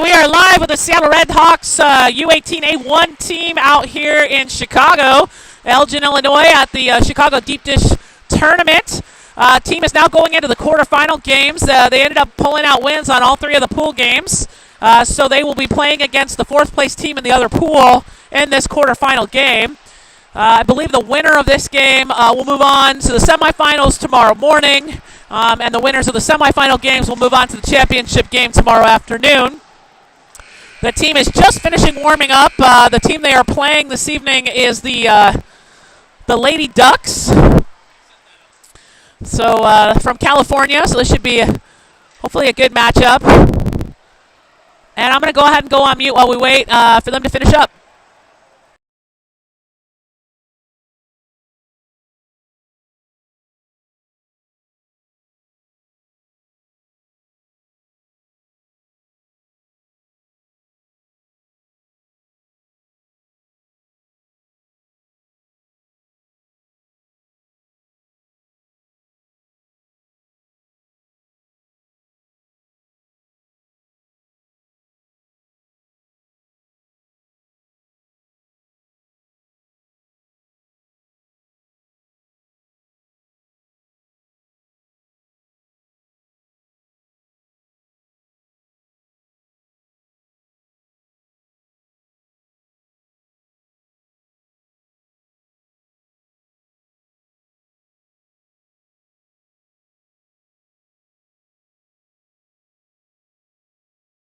We are live with the Seattle Redhawks U18 A1 team out here in Chicago, Elgin, Illinois, at the Chicago Deep Dish Tournament. Team is now going into the quarterfinal games. They ended up pulling out wins on all three of the pool games, so they will be playing against the fourth place team in the other pool in this quarterfinal game. I believe the winner of this game will move on to the semifinals tomorrow morning, and the winners of the semifinal games will move on to the championship game tomorrow afternoon. The team is just finishing warming up. The team they are playing this evening is the Lady Ducks. So from California, so this should be hopefully a good matchup. And I'm going to go ahead and go on mute while we wait for them to finish up.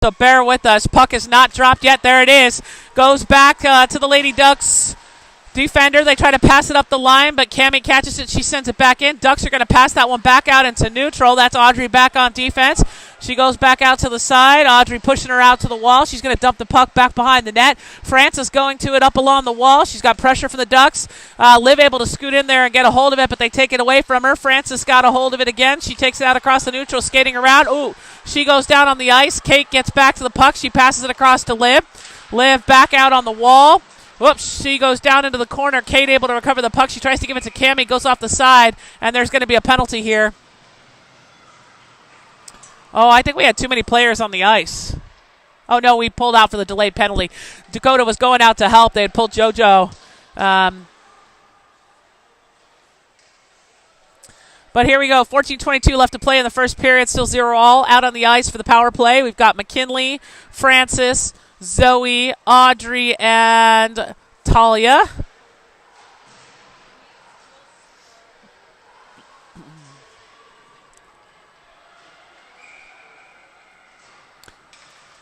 So bear with us. Puck is not dropped yet. There it is. Goes back to the Lady Ducks defender. They try to pass it up the line, but Cammie catches it. She sends it back in. Ducks are going to pass that one back out into neutral. That's Audrey back on defense. She goes back out to the side. Audrey pushing her out to the wall. She's going to dump the puck back behind the net. Francis going to it up along the wall. She's got pressure from the Ducks. Liv able to scoot in there and get a hold of it, but they take it away from her. Francis got a hold of it again. She takes it out across the neutral, skating around. Ooh, she goes down on the ice. Kate gets back to the puck. She passes it across to Liv. Liv back out on the wall. Whoops, she goes down into the corner. Kate able to recover the puck. She tries to give it to Cammie, goes off the side, and there's going to be a penalty here. Oh, I think we had too many players on the ice. Oh, no, we pulled out for the delayed penalty. Dakota was going out to help. They had pulled JoJo. But here we go. 14:22 left to play in the first period. Still 0-all. Out on the ice for the power play. We've got McKinley, Francis, Zoe, Audrey, and Talia.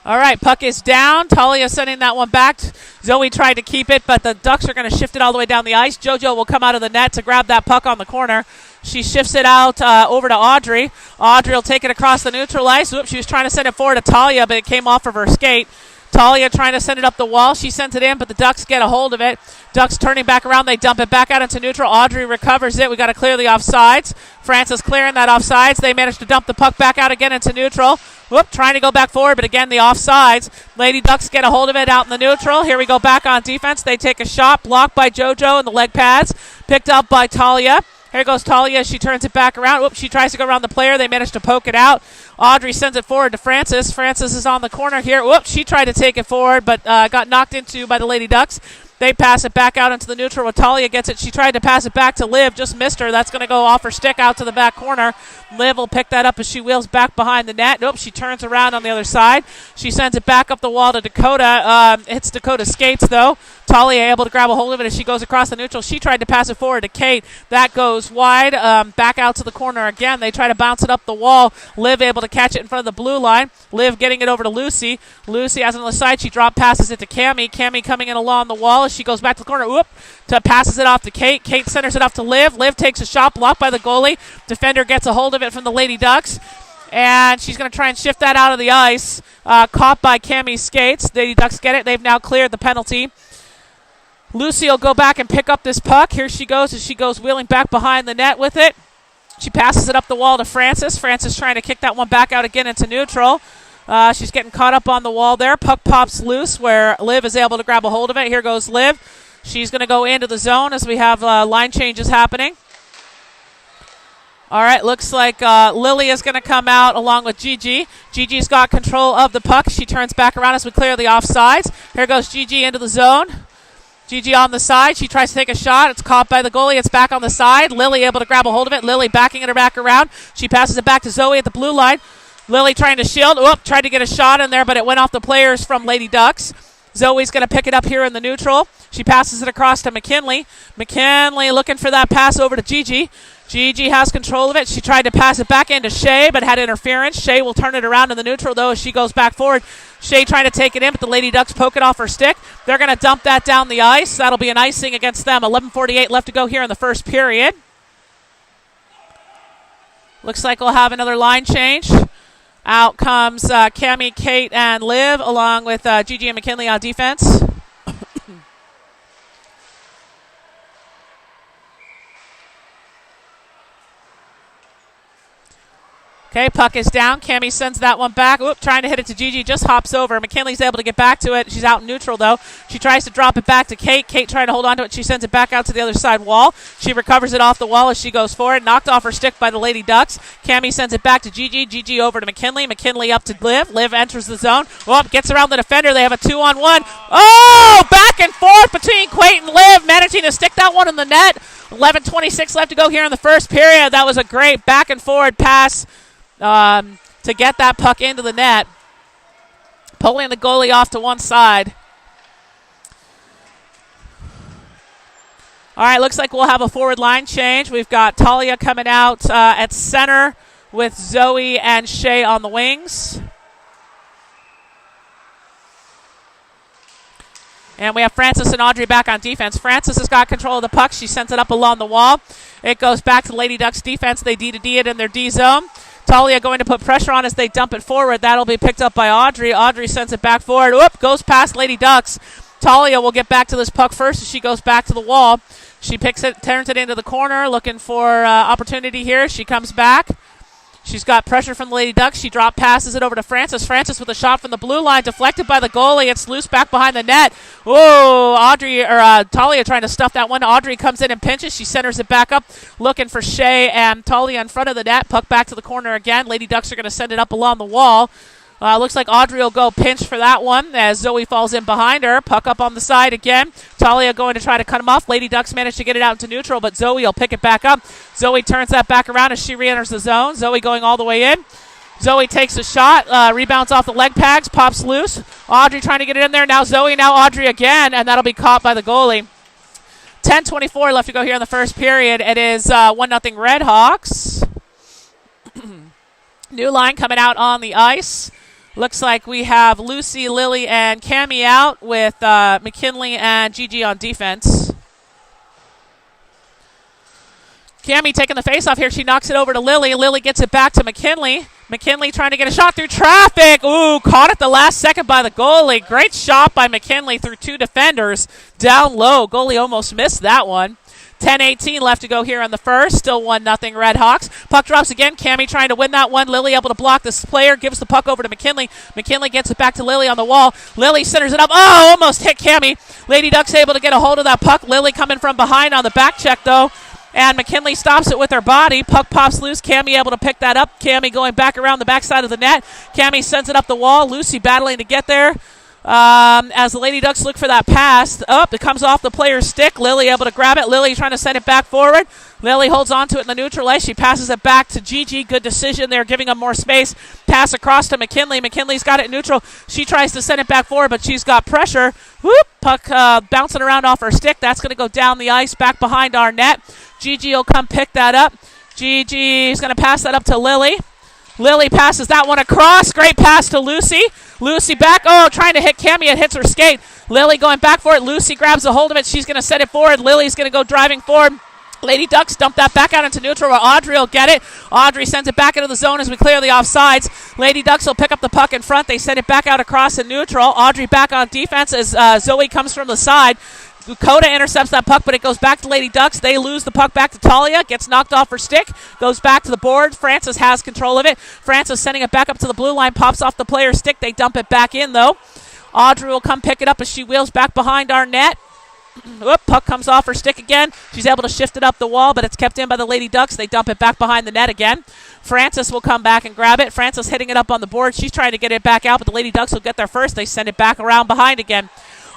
All right, puck is down. Talia sending that one back. Zoe tried to keep it, but the Ducks are going to shift it all the way down the ice. JoJo will come out of the net to grab that puck on the corner. She shifts it out over to Audrey. Audrey will take it across the neutral ice. Oops, she was trying to send it forward to Talia, but it came off of her skate. Talia trying to send it up the wall. She sends it in, but the Ducks get a hold of it. Ducks turning back around. They dump it back out into neutral. Audrey recovers it. We got to clear the offsides. Francis clearing that offsides. They managed to dump the puck back out again into neutral. Whoop, trying to go back forward, but again, the offsides. Lady Ducks get a hold of it out in the neutral. Here we go back on defense. They take a shot, blocked by JoJo in the leg pads, picked up by Talia. Here goes Talia. She turns it back around. Whoops, she tries to go around the player. They manage to poke it out. Audrey sends it forward to Francis. Francis is on the corner here. Whoops, she tried to take it forward, but got knocked into by the Lady Ducks. They pass it back out into the neutral where Talia gets it. She tried to pass it back to Liv, just missed her. That's going to go off her stick out to the back corner. Liv will pick that up as she wheels back behind the net. Nope, she turns around on the other side. She sends it back up the wall to Dakota. Hits Dakota's skates, though. Talia able to grab a hold of it as she goes across the neutral. She tried to pass it forward to Kate. That goes wide. Back out to the corner again. They try to bounce it up the wall. Liv able to catch it in front of the blue line. Liv getting it over to Lucy. Lucy has it on the side. She drop passes it to Cammie. Cammie coming in along the wall as she goes back to the corner. Whoop. Passes it off to Kate. Kate centers it off to Liv. Liv takes a shot blocked by the goalie. Defender gets a hold of it from the Lady Ducks. And she's going to try and shift that out of the ice. Caught by Cammie's skates. Lady Ducks get it. They've now cleared the penalty. Lucy will go back and pick up this puck. Here she goes as she goes wheeling back behind the net with it. She passes it up the wall to Francis. Francis trying to kick that one back out again into neutral. She's getting caught up on the wall there. Puck pops loose where Liv is able to grab a hold of it. Here goes Liv. She's going to go into the zone as we have line changes happening. All right, looks like Lily is going to come out along with Gigi. Gigi's got control of the puck. She turns back around as we clear the offsides. Here goes Gigi into the zone. Gigi on the side. She tries to take a shot. It's caught by the goalie. It's back on the side. Lily able to grab a hold of it. Lily backing it back around. She passes it back to Zoe at the blue line. Lily trying to shield. Tried to get a shot in there, but it went off the players from Lady Ducks. Zoe's going to pick it up here in the neutral. She passes it across to McKinley. McKinley looking for that pass over to Gigi. Gigi has control of it. She tried to pass it back into Shea, but had interference. Shea will turn it around in the neutral, though, as she goes back forward. Shea trying to take it in, but the Lady Ducks poke it off her stick. They're going to dump that down the ice. That'll be an icing against them. 11:48 left to go here in the first period. Looks like we'll have another line change. Out comes Cammie, Kate, and Liv, along with Gigi and McKinley on defense. Okay, puck is down. Cammie sends that one back. Trying to hit it to Gigi. Just hops over. McKinley's able to get back to it. She's out in neutral, though. She tries to drop it back to Kate. Kate trying to hold on to it. She sends it back out to the other side wall. She recovers it off the wall as she goes forward. Knocked off her stick by the Lady Ducks. Cammie sends it back to Gigi. Gigi over to McKinley. McKinley up to Liv. Liv enters the zone. Gets around the defender. They have a 2-on-1. Back and forth between Quate and Liv. Managing to stick that one in the net. 11:26 left to go here in the first period. That was a great back and forward pass to get that puck into the net. Pulling the goalie off to one side. All right, looks like we'll have a forward line change. We've got Talia coming out at center with Zoe and Shea on the wings. And we have Frances and Audrey back on defense. Frances has got control of the puck. She sends it up along the wall. It goes back to Lady Ducks defense. They D-to-D it in their D zone. Talia going to put pressure on as they dump it forward. That'll be picked up by Audrey. Audrey sends it back forward. Goes past Lady Ducks. Talia will get back to this puck first as she goes back to the wall. She picks it, turns it into the corner, looking for opportunity here. She comes back. She's got pressure from the Lady Ducks. She passes it over to Frances. Frances with a shot from the blue line, deflected by the goalie. It's loose back behind the net. Talia trying to stuff that one. Audrey comes in and pinches. She centers it back up, looking for Shea and Talia in front of the net. Puck back to the corner again. Lady Ducks are going to send it up along the wall. Looks like Audrey will go pinch for that one as Zoe falls in behind her. Puck up on the side again. Talia going to try to cut him off. Lady Ducks managed to get it out into neutral, but Zoe will pick it back up. Zoe turns that back around as she re-enters the zone. Zoe going all the way in. Zoe takes a shot, rebounds off the leg pads, pops loose. Audrey trying to get it in there. Now Zoe, now Audrey again, and that'll be caught by the goalie. 10:24 left to go here in the first period. It is 1-0 Red Hawks. New line coming out on the ice. Looks like we have Lucy, Lily, and Cammie out with McKinley and Gigi on defense. Cammie taking the face off here. She knocks it over to Lily. Lily gets it back to McKinley. McKinley trying to get a shot through traffic. Caught at the last second by the goalie. Great shot by McKinley through two defenders. Down low. Goalie almost missed that one. 10:18 left to go here on the first. Still 1-0 Red Hawks. Puck drops again. Cammie trying to win that one. Lily able to block this player. Gives the puck over to McKinley. McKinley gets it back to Lily on the wall. Lily centers it up. Almost hit Cammie. Lady Ducks able to get a hold of that puck. Lily coming from behind on the back check, though. And McKinley stops it with her body. Puck pops loose. Cammie able to pick that up. Cammie going back around the backside of the net. Cammie sends it up the wall. Lucy battling to get there. As the Lady Ducks look for that pass. It comes off the player's stick. Lily able to grab it. Lily trying to send it back forward. Lily holds on to it in the neutral ice. She passes it back to Gigi. Good decision there, giving them more space. Pass across to McKinley. McKinley's got it in neutral. She tries to send it back forward, but she's got pressure. Puck bouncing around off her stick. That's going to go down the ice, back behind our net. Gigi will come pick that up. Gigi's going to pass that up to Lily. Lily passes that one across. Great pass to Lucy. Lucy back. Trying to hit Cammie. It hits her skate. Lily going back for it. Lucy grabs a hold of it. She's going to set it forward. Lily's going to go driving forward. Lady Ducks dump that back out into neutral where Audrey will get it. Audrey sends it back into the zone as we clear the offsides. Lady Ducks will pick up the puck in front. They send it back out across in neutral. Audrey back on defense as Zoe comes from the side. Coda intercepts that puck, but it goes back to Lady Ducks. They lose the puck back to Talia. Gets knocked off her stick. Goes back to the board. Frances has control of it. Frances sending it back up to the blue line. Pops off the player's stick. They dump it back in, though. Audrey will come pick it up as she wheels back behind our net. Whoop, puck comes off her stick again. She's able to shift it up the wall, but it's kept in by the Lady Ducks. They dump it back behind the net again. Francis will come back and grab it. Francis hitting it up on the board. She's trying to get it back out, but the Lady Ducks will get there first. They send it back around behind again.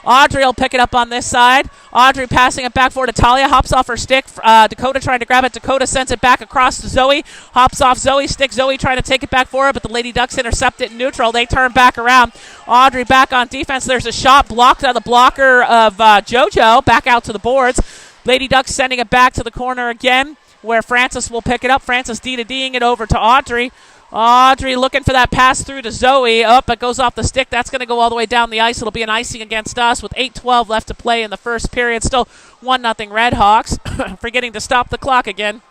Audrey will pick it up on this side. Audrey passing it back for Talia. Hops off her stick. Dakota trying to grab it. Dakota sends it back across to Zoe. Hops off Zoe's stick. Zoe trying to take it back for her, but the Lady Ducks intercept it in neutral. They turn back around. Audrey back on defense. There's a shot blocked by the blocker of JoJo. Back out to the boards. Lady Ducks sending it back to the corner again, where Francis will pick it up. Francis D-to-D'ing it over to Audrey. Audrey looking for that pass through to Zoe. Up, it goes off the stick. That's going to go all the way down the ice. It'll be an icing against us with 8:12 left to play in the first period. Still 1-0 Redhawks. Forgetting to stop the clock again.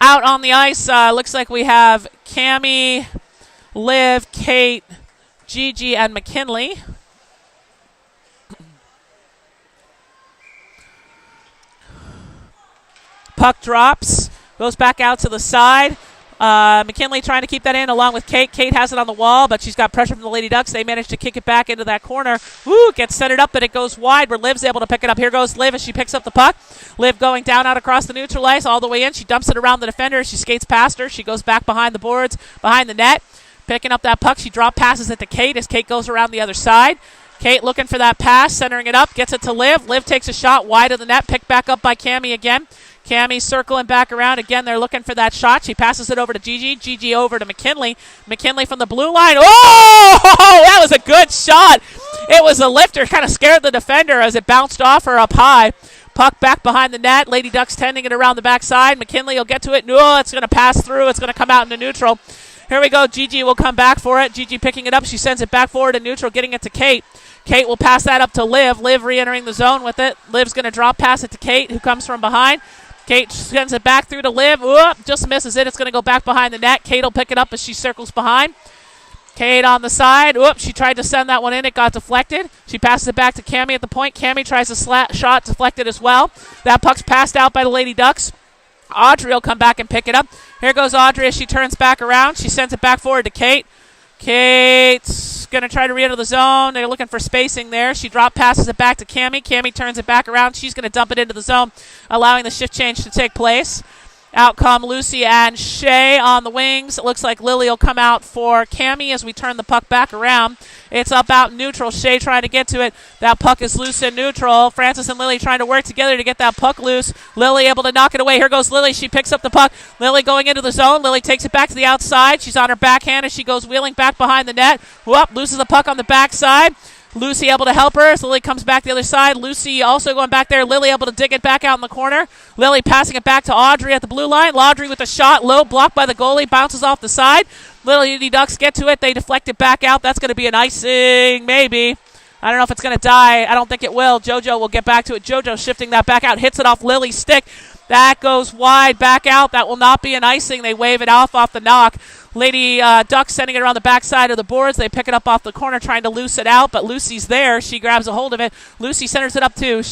Out on the ice, looks like we have Cammie, Liv, Kate, Gigi, and McKinley. Puck drops, goes back out to the side. McKinley trying to keep that in along with Kate. Kate has it on the wall, but she's got pressure from the Lady Ducks. They manage to kick it back into that corner. Woo, gets centered up, but it goes wide where Liv's able to pick it up. Here goes Liv as she picks up the puck. Liv going down out across the neutral ice all the way in. She dumps it around the defender. She skates past her. She goes back behind the boards, behind the net. Picking up that puck. She drop passes it to Kate as Kate goes around the other side. Kate looking for that pass, centering it up, gets it to Liv. Liv takes a shot wide of the net, picked back up by Cammie again. Cammie circling back around. Again, they're looking for that shot. She passes it over to Gigi. Gigi over to McKinley. McKinley from the blue line. Oh, that was a good shot. It was a lifter. Kind of scared the defender as it bounced off her up high. Puck back behind the net. Lady Ducks tending it around the backside. McKinley will get to it. No, it's going to pass through. It's going to come out into neutral. Here we go. Gigi will come back for it. Gigi picking it up. She sends it back forward to neutral, getting it to Kate. Kate will pass that up to Liv. Liv re-entering the zone with it. Liv's going to drop pass it to Kate, who comes from behind. Kate sends it back through to Liv. Whoop, just misses it. It's going to go back behind the net. Kate will pick it up as she circles behind. Kate on the side. Whoop, she tried to send that one in. It got deflected. She passes it back to Cammie at the point. Cammie tries a shot, deflected as well. That puck's passed out by the Lady Ducks. Audrey will come back and pick it up. Here goes Audrey as she turns back around. She sends it back forward to Kate. Kate's going to try to re-enter the zone. They're looking for spacing there. She drop passes it back to Cammie. Cammie turns it back around. She's going to dump it into the zone, allowing the shift change to take place. Out come Lucy and Shay on the wings. It looks like Lily will come out for Cammie as we turn the puck back around. It's up out neutral. Shay trying to get to it. That puck is loose in neutral. Francis and Lily trying to work together to get that puck loose. Lily able to knock it away. Here goes Lily. She picks up the puck. Lily going into the zone. Lily takes it back to the outside. She's on her backhand as she goes wheeling back behind the net. Whoop, loses the puck on the backside. Lucy able to help her. So Lily comes back the other side. Lucy also going back there. Lily able to dig it back out in the corner. Lily passing it back to Audrey at the blue line. Audrey with a shot. Low blocked by the goalie. Bounces off the side. Lily Ducks get to it. They deflect it back out. That's going to be an icing, maybe. I don't know if it's going to die. I don't think it will. JoJo will get back to it. JoJo shifting that back out. Hits it off Lily's stick. That goes wide back out. That will not be an icing. They wave it off the knock. Lady Ducks sending it around the backside of the boards. They pick it up off the corner trying to loose it out, but Lucy's there. She grabs a hold of it. Lucy centers it up to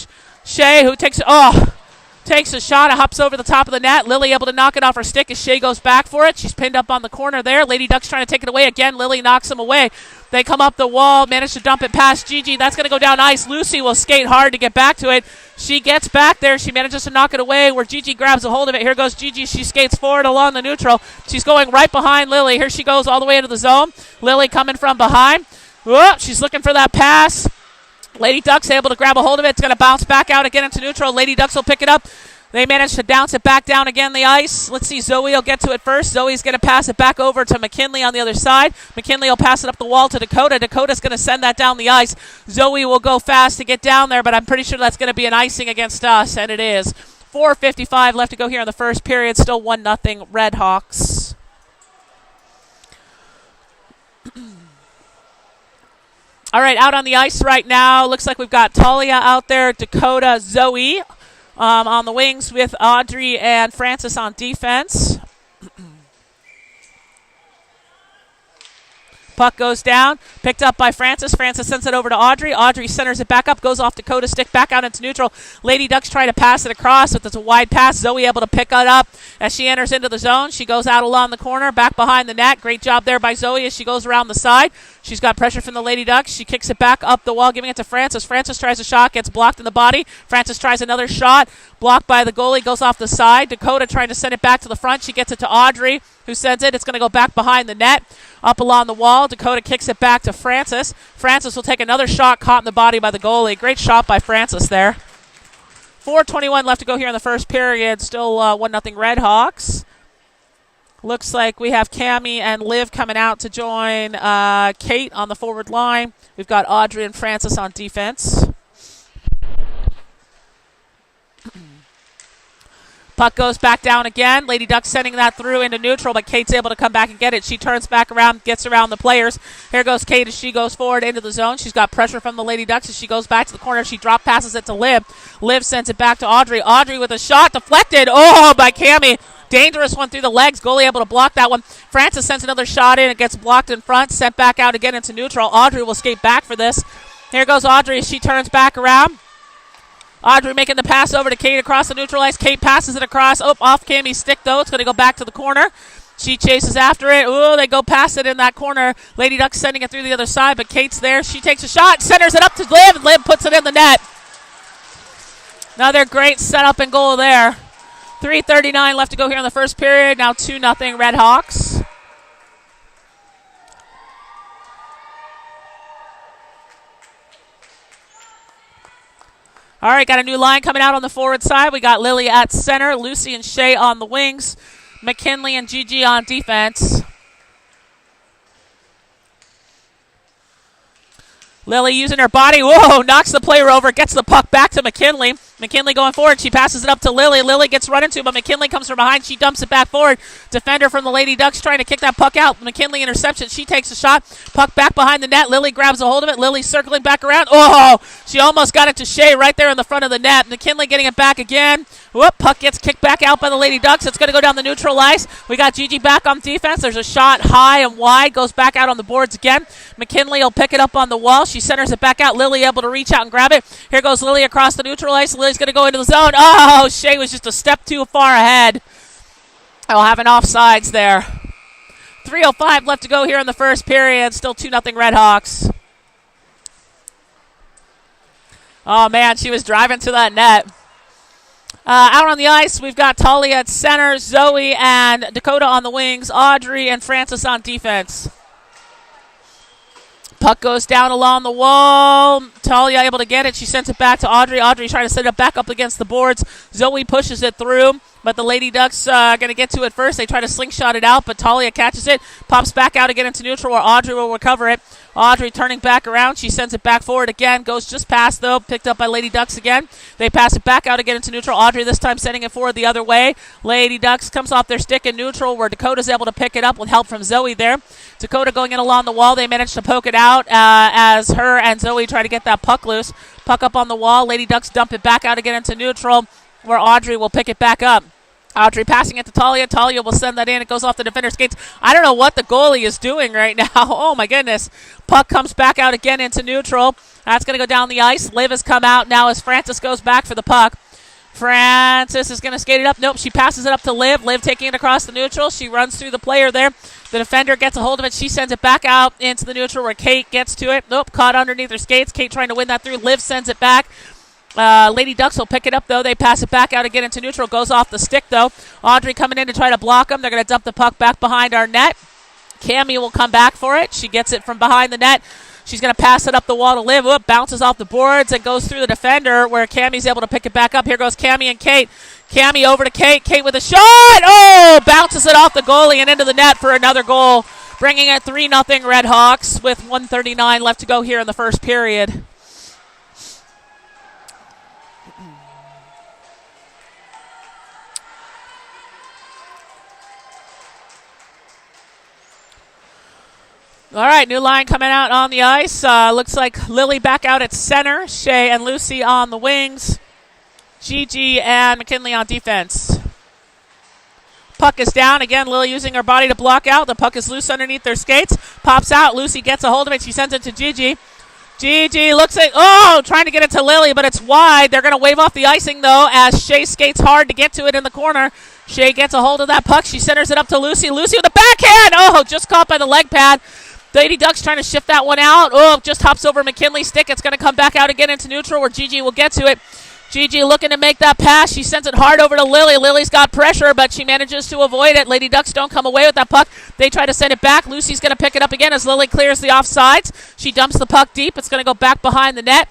Shay, who takes a shot. It hops over the top of the net. Lily able to knock it off her stick as Shay goes back for it. She's pinned up on the corner there. Lady Ducks trying to take it away again. Lily knocks him away. They come up the wall, manage to dump it past Gigi. That's going to go down ice. Lucy will skate hard to get back to it. She gets back there. She manages to knock it away where Gigi grabs a hold of it. Here goes Gigi. She skates forward along the neutral. She's going right behind Lily. Here she goes all the way into the zone. Lily coming from behind. Whoop, she's looking for that pass. Lady Ducks able to grab a hold of it. It's going to bounce back out again into neutral. Lady Ducks will pick it up. They manage to bounce it back down again the ice. Let's see, Zoe will get to it first. Zoe's going to pass it back over to McKinley on the other side. McKinley will pass it up the wall to Dakota. Dakota's going to send that down the ice. Zoe will go fast to get down there, but I'm pretty sure that's going to be an icing against us, and it is. 4:55 left to go here in the first period. Still 1-0 Redhawks. All right, out on the ice right now. Looks like we've got Talia out there, Dakota, Zoe. On the wings with Audrey and Francis on defense. Puck goes down, picked up by Francis. Francis sends it over to Audrey. Audrey centers it back up, goes off Dakota's stick, back out into neutral. Lady Ducks try to pass it across, but it's a wide pass. Zoe able to pick it up as she enters into the zone. She goes out along the corner, back behind the net. Great job there by Zoe as she goes around the side. She's got pressure from the Lady Ducks. She kicks it back up the wall, giving it to Francis. Francis tries a shot, gets blocked in the body. Francis tries another shot, blocked by the goalie, goes off the side. Dakota trying to send it back to the front. She gets it to Audrey, who sends it. It's going to go back behind the net, up along the wall. Dakota kicks it back to Francis. Francis will take another shot, caught in the body by the goalie. Great shot by Francis there. 4:21 left to go here in the first period. Still 1-0 Redhawks. Looks like we have Cammie and Liv coming out to join Kate on the forward line. We've got Audrey and Francis on defense. Puck goes back down again. Lady Duck sending that through into neutral, but Kate's able to come back and get it. She turns back around, gets around the players. Here goes Kate as she goes forward into the zone. She's got pressure from the Lady Ducks as she goes back to the corner. She drop passes it to Liv. Liv sends it back to Audrey. Audrey with a shot deflected. Oh, by Cammie. Dangerous one through the legs. Goalie able to block that one. Francis sends another shot in. It gets blocked in front. Sent back out again into neutral. Audrey will skate back for this. Here goes Audrey as she turns back around. Audrey making the pass over to Kate across the neutral ice. Kate passes it across. Oh, off Cammie's stick, though. It's going to go back to the corner. She chases after it. Ooh, they go past it in that corner. Lady Duck sending it through the other side, but Kate's there. She takes a shot, centers it up to Liv, and Liv puts it in the net. Another great setup and goal there. 3:39 left to go here in the first period. Now 2-0 Redhawks. All right, got a new line coming out on the forward side. We got Lily at center, Lucy and Shay on the wings, McKinley and Gigi on defense. Lily using her body. Whoa, knocks the player over, gets the puck back to McKinley. McKinley going forward. She passes it up to Lily. Lily gets run into, but McKinley comes from behind. She dumps it back forward. Defender from the Lady Ducks trying to kick that puck out. McKinley interception. She takes a shot. Puck back behind the net. Lily grabs a hold of it. Lily circling back around. Oh, she almost got it to Shay right there in the front of the net. McKinley getting it back again. Whoop, puck gets kicked back out by the Lady Ducks. It's going to go down the neutral ice. We got Gigi back on defense. There's a shot high and wide. Goes back out on the boards again. McKinley will pick it up on the wall. She centers it back out. Lily able to reach out and grab it. Here goes Lily across the neutral ice. Lily's going to go into the zone. Oh, Shay was just a step too far ahead. I'll have an offsides there. 3:05 left to go here in the first period. Still 2-0 Redhawks. Oh, man, she was driving to that net. Out on the ice, we've got Talia at center, Zoe and Dakota on the wings, Audrey and Francis on defense. Puck goes down along the wall. Talia able to get it. She sends it back to Audrey. Audrey trying to set it back up against the boards. Zoe pushes it through, but the Lady Ducks going to get to it first. They try to slingshot it out, but Talia catches it, pops back out again into neutral where Audrey will recover it. Audrey turning back around. She sends it back forward again. Goes just past, though. Picked up by Lady Ducks again. They pass it back out again into neutral. Audrey this time sending it forward the other way. Lady Ducks comes off their stick in neutral where Dakota's able to pick it up with help from Zoe there. Dakota going in along the wall. They manage to poke it out as her and Zoe try to get that puck loose. Puck up on the wall. Lady Ducks dump it back out again into neutral where Audrey will pick it back up. Audrey passing it to Talia. Talia will send that in. It goes off the defender's skates. I don't know what the goalie is doing right now. Oh, my goodness. Puck comes back out again into neutral. That's going to go down the ice. Liv has come out now as Francis goes back for the puck. Francis is going to skate it up. Nope, she passes it up to Liv. Liv taking it across the neutral. She runs through the player there. The defender gets a hold of it. She sends it back out into the neutral where Kate gets to it. Nope, caught underneath her skates. Kate trying to win that through. Liv sends it back. Lady Ducks will pick it up, though. They pass it back out again into neutral. Goes off the stick, though. Audrey coming in to try to block them. They're going to dump the puck back behind our net. Cammie will come back for it. She gets it from behind the net. She's going to pass it up the wall to Liv. Whoop, bounces off the boards and goes through the defender where Cammie's able to pick it back up. Here goes Cammie and Kate. Cammie over to Kate. Kate with a shot. Oh, bounces it off the goalie and into the net for another goal, bringing it 3-0 Redhawks with 1:39 left to go here in the first period. All right, new line coming out on the ice. Looks like Lily back out at center. Shay and Lucy on the wings. Gigi and McKinley on defense. Puck is down. Again, Lily using her body to block out. The puck is loose underneath their skates. Pops out. Lucy gets a hold of it. She sends it to Gigi. Gigi looks at, trying to get it to Lily, but it's wide. They're going to wave off the icing, though, as Shay skates hard to get to it in the corner. Shay gets a hold of that puck. She centers it up to Lucy. Lucy with a backhand. Oh, just caught by the leg pad. Lady Ducks trying to shift that one out. Oh, just hops over McKinley's stick. It's going to come back out again into neutral where Gigi will get to it. Gigi looking to make that pass. She sends it hard over to Lily. Lily's got pressure, but she manages to avoid it. Lady Ducks don't come away with that puck. They try to send it back. Lucy's going to pick it up again as Lily clears the offsides. She dumps the puck deep. It's going to go back behind the net.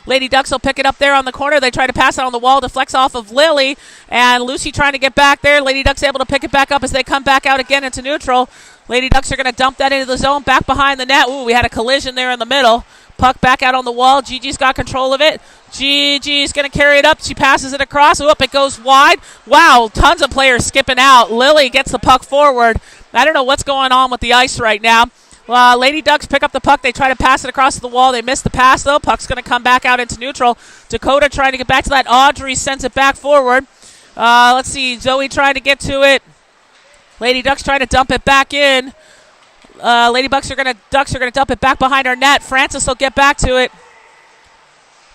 Lady Ducks will pick it up there on the corner. They try to pass it on the wall, deflects off of Lily, and Lucy trying to get back there. Lady Ducks able to pick it back up as they come back out again into neutral. Lady Ducks are going to dump that into the zone, back behind the net. Ooh, we had a collision there in the middle. Puck back out on the wall. Gigi's got control of it. Gigi's going to carry it up. She passes it across. Oop, it goes wide. Wow, tons of players skipping out. Lily gets the puck forward. I don't know what's going on with the ice right now. Lady Ducks pick up the puck. They try to pass it across the wall. They miss the pass, though. Puck's going to come back out into neutral. Dakota trying to get back to that. Audrey sends it back forward. Let's see. Zoe trying to get to it. Lady Ducks trying to dump it back in. Lady Ducks are going to dump it back behind our net. Francis will get back to it.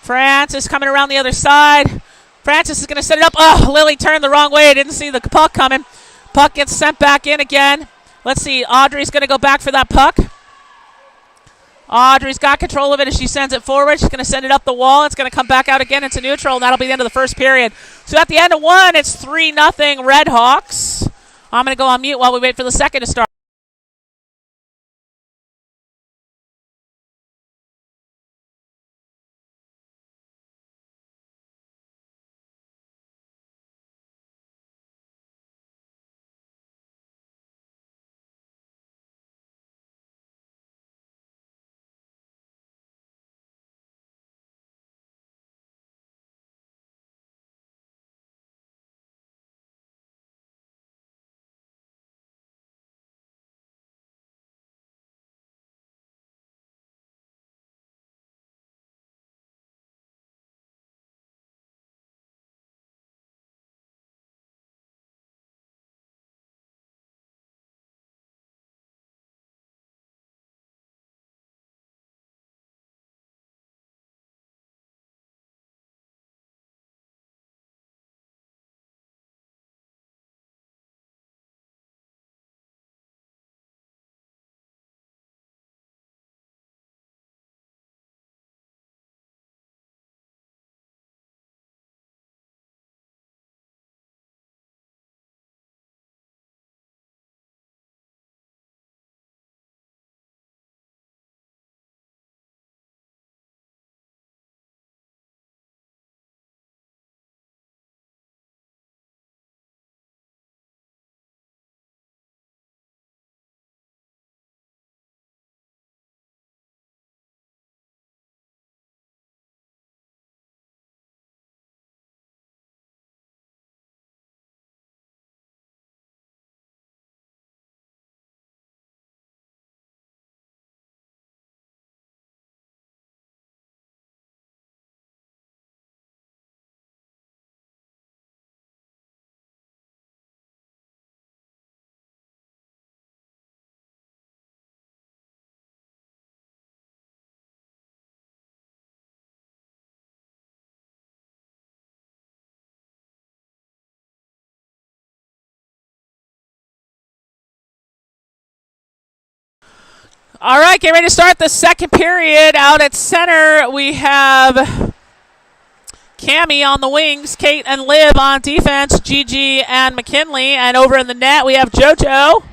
Francis coming around the other side. Francis is going to set it up. Oh, Lily turned the wrong way. I didn't see the puck coming. Puck gets sent back in again. Let's see. Audrey's going to go back for that puck. Audrey's got control of it as she sends it forward. She's going to send it up the wall. It's going to come back out again into neutral, and that'll be the end of the first period. So at the end of one, it's 3-0 Red Hawks. I'm going to go on mute while we wait for the second to start. All right, get ready to start the second period. Out at center, we have Cammie on the wings, Kate and Liv on defense, Gigi and McKinley. And over in the net, we have JoJo.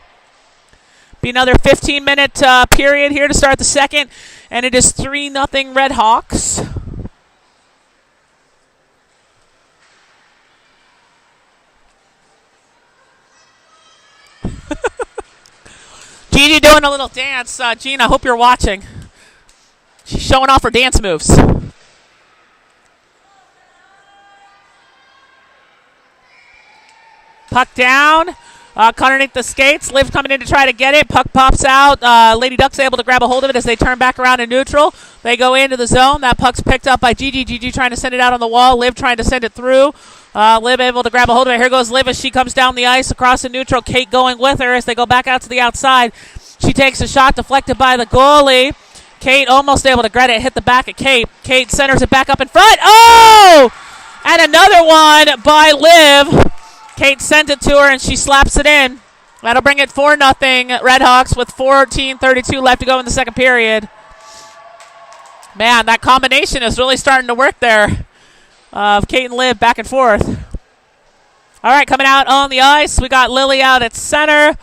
Be another 15-minute period here to start the second. And it is 3-0 Red Hawks. Gigi doing a little dance. Gina, I hope you're watching. She's showing off her dance moves. Puck down. Underneath the skates. Liv coming in to try to get it. Puck pops out. Lady Duck's able to grab a hold of it as they turn back around in neutral. They go into the zone. That puck's picked up by Gigi. Gigi trying to send it out on the wall. Liv trying to send it through. Liv able to grab a hold of it. Here goes Liv as she comes down the ice across the neutral. Kate going with her as they go back out to the outside. She takes a shot deflected by the goalie. Kate almost able to get it. Hit the back of Kate. Kate centers it back up in front. Oh! And another one by Liv. Kate sent it to her and she slaps it in. That'll bring it 4-0 Red Hawks with 14:32 left to go in the second period. Man, that combination is really starting to work there of Kate and Liv back and forth. All right, coming out on the ice, we got Lily out at center,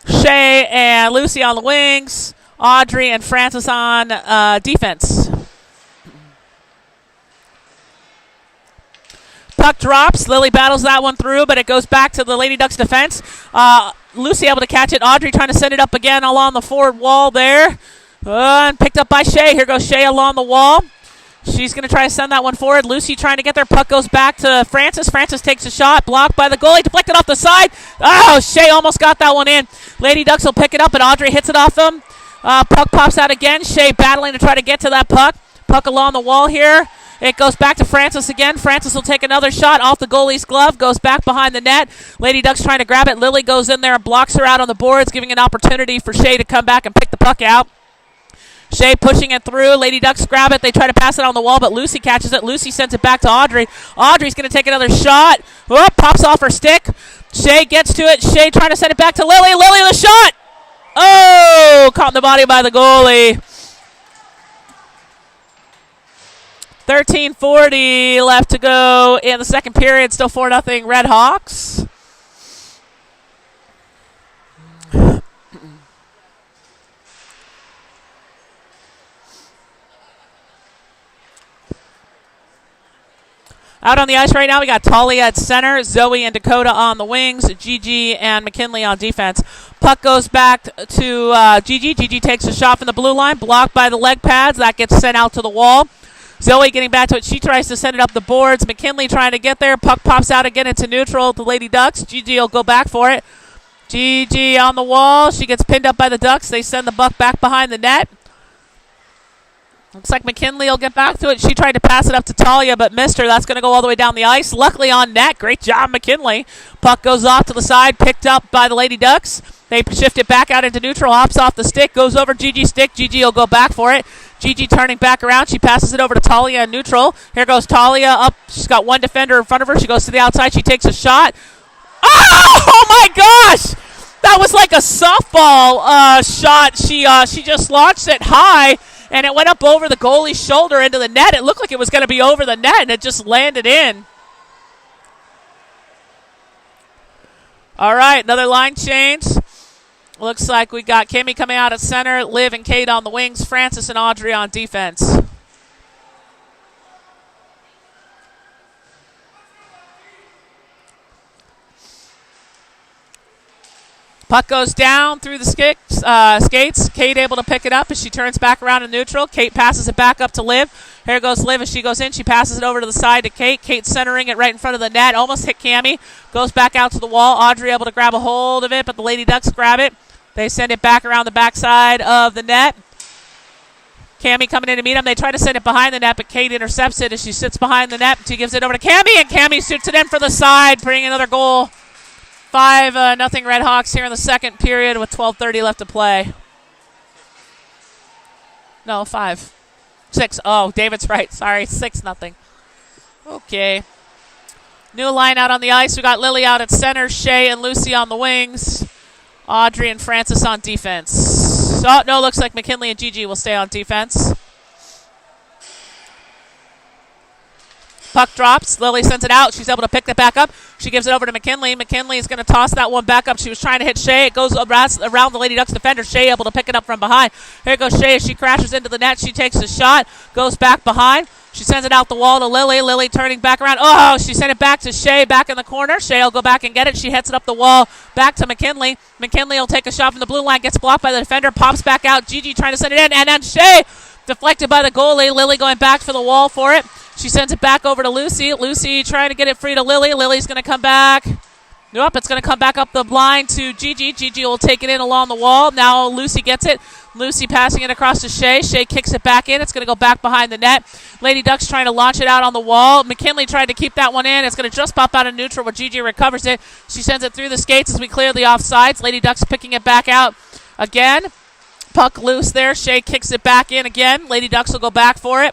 Shay and Lucy on the wings, Audrey and Francis on defense. Puck drops. Lily battles that one through, but it goes back to the Lady Ducks defense. Lucy able to catch it. Audrey trying to send it up again along the forward wall there. And picked up by Shay. Here goes Shay along the wall. She's going to try to send that one forward. Lucy trying to get there. Puck goes back to Francis. Francis takes a shot. Blocked by the goalie. Deflected off the side. Oh, Shay almost got that one in. Lady Ducks will pick it up, and Audrey hits it off them. Puck pops out again. Shay battling to try to get to that puck. Puck along the wall here. It goes back to Francis again. Francis will take another shot off the goalie's glove. Goes back behind the net. Lady Ducks trying to grab it. Lily goes in there and blocks her out on the boards, giving an opportunity for Shay to come back and pick the puck out. Shay pushing it through. Lady Ducks grab it. They try to pass it on the wall, but Lucy catches it. Lucy sends it back to Audrey. Audrey's going to take another shot. Whoop, pops off her stick. Shay gets to it. Shay trying to send it back to Lily. Lily the shot. Oh, caught in the body by the goalie. 13:40 left to go in the second period. Still 4-0 Red Hawks. Out on the ice right now, we got Talia at center, Zoe and Dakota on the wings, Gigi and McKinley on defense. Puck goes back to Gigi. Gigi takes a shot from the blue line, blocked by the leg pads. That gets sent out to the wall. Zoe getting back to it. She tries to send it up the boards. McKinley trying to get there. Puck pops out again into neutral. The Lady Ducks. Gigi will go back for it. Gigi on the wall. She gets pinned up by the Ducks. They send the puck back behind the net. Looks like McKinley will get back to it. She tried to pass it up to Talia, but missed her. That's going to go all the way down the ice. Luckily on net. Great job, McKinley. Puck goes off to the side, picked up by the Lady Ducks. They shift it back out into neutral, hops off the stick, goes over Gigi's stick. Gigi will go back for it. Gigi turning back around. She passes it over to Talia in neutral. Here goes Talia up. She's got one defender in front of her. She goes to the outside. She takes a shot. Oh my gosh! That was like a softball shot. She just launched it high, and it went up over the goalie's shoulder into the net. It looked like it was going to be over the net, and it just landed in. All right, another line change. Looks like we got Kimmy coming out at center, Liv and Kate on the wings, Francis and Audrey on defense. Puck goes down through the skates. Kate able to pick it up as she turns back around in neutral. Kate passes it back up to Liv. Here goes Liv as she goes in. She passes it over to the side to Kate. Kate centering it right in front of the net. Almost hit Cammie. Goes back out to the wall. Audrey able to grab a hold of it, but the Lady Ducks grab it. They send it back around the backside of the net. Cammie coming in to meet them. They try to send it behind the net, but Kate intercepts it as she sits behind the net. She gives it over to Cammie, and Cammie shoots it in for the side, bringing another goal. 5-0 Red Hawks here in the second period with 12:30 left to play. No, 5. 6. Oh, David's right. Sorry, 6-0. Okay. New line out on the ice. We got Lily out at center, Shay and Lucy on the wings, Audrey and Francis on defense. Oh, no, looks like McKinley and Gigi will stay on defense. Puck drops. Lily sends it out. She's able to pick it back up. She gives it over to McKinley. McKinley is going to toss that one back up. She was trying to hit Shay. It goes around the Lady Ducks defender. Shay able to pick it up from behind. Here goes Shay as she crashes into the net. She takes a shot. Goes back behind. She sends it out the wall to Lily. Lily turning back around. Oh, she sent it back to Shay back in the corner. Shay will go back and get it. She hits it up the wall back to McKinley. McKinley will take a shot from the blue line. Gets blocked by the defender. Pops back out. Gigi trying to send it in. And then Shay deflected by the goalie. Lily going back for the wall for it. She sends it back over to Lucy. Lucy trying to get it free to Lily. Lily's going to come back. Nope, it's going to come back up the line to Gigi. Gigi will take it in along the wall. Now Lucy gets it. Lucy passing it across to Shay. Shay kicks it back in. It's going to go back behind the net. Lady Ducks trying to launch it out on the wall. McKinley tried to keep that one in. It's going to just pop out of neutral where Gigi recovers it. She sends it through the skates as we clear the offsides. Lady Ducks picking it back out again. Puck loose there. Shay kicks it back in again. Lady Ducks will go back for it.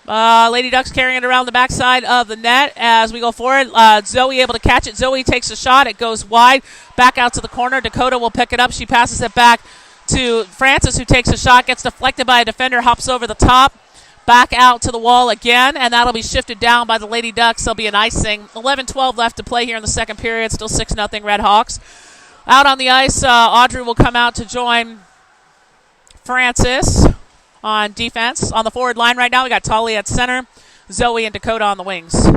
Lady Ducks carrying it around the backside of the net as we go forward. Zoe able to catch it. Zoe takes a shot. It goes wide. Back out to the corner. Dakota will pick it up. She passes it back to Francis, who takes a shot. Gets deflected by a defender. Hops over the top. Back out to the wall again. And that'll be shifted down by the Lady Ducks. There'll be an icing. 11-12 left to play here in the second period. Still 6-0 Red Hawks. Out on the ice, Audrey will come out to join Francis on defense. On the forward line right now, we got Talia at center, Zoe and Dakota on the wings.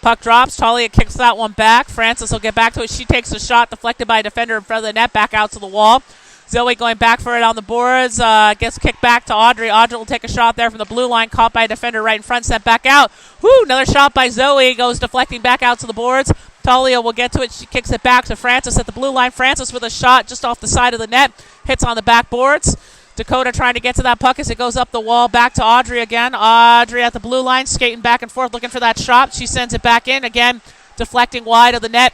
Puck drops. Talia kicks that one back. Francis will get back to it. She takes a shot deflected by a defender in front of the net, back out to the wall. Zoe going back for it on the boards. Gets kicked back to Audrey. Audrey will take a shot there from the blue line. Caught by a defender right in front. Sent back out. Woo! Another shot by Zoe. Goes deflecting back out to the boards. Talia will get to it. She kicks it back to Francis at the blue line. Francis with a shot just off the side of the net. Hits on the backboards. Dakota trying to get to that puck as it goes up the wall. Back to Audrey again. Audrey at the blue line. Skating back and forth looking for that shot. She sends it back in. Again, deflecting wide of the net.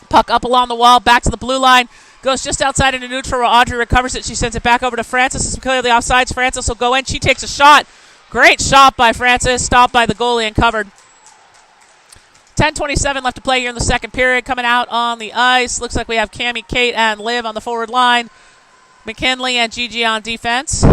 Puck up along the wall. Back to the blue line. Goes just outside into neutral where Audrey recovers it. She sends it back over to Francis. It's clearly offsides. Francis will go in. She takes a shot. Great shot by Francis. Stopped by the goalie and covered. 10:27 left to play here in the second period. Coming out on the ice. Looks like we have Cammie, Kate, and Liv on the forward line. McKinley and Gigi on defense.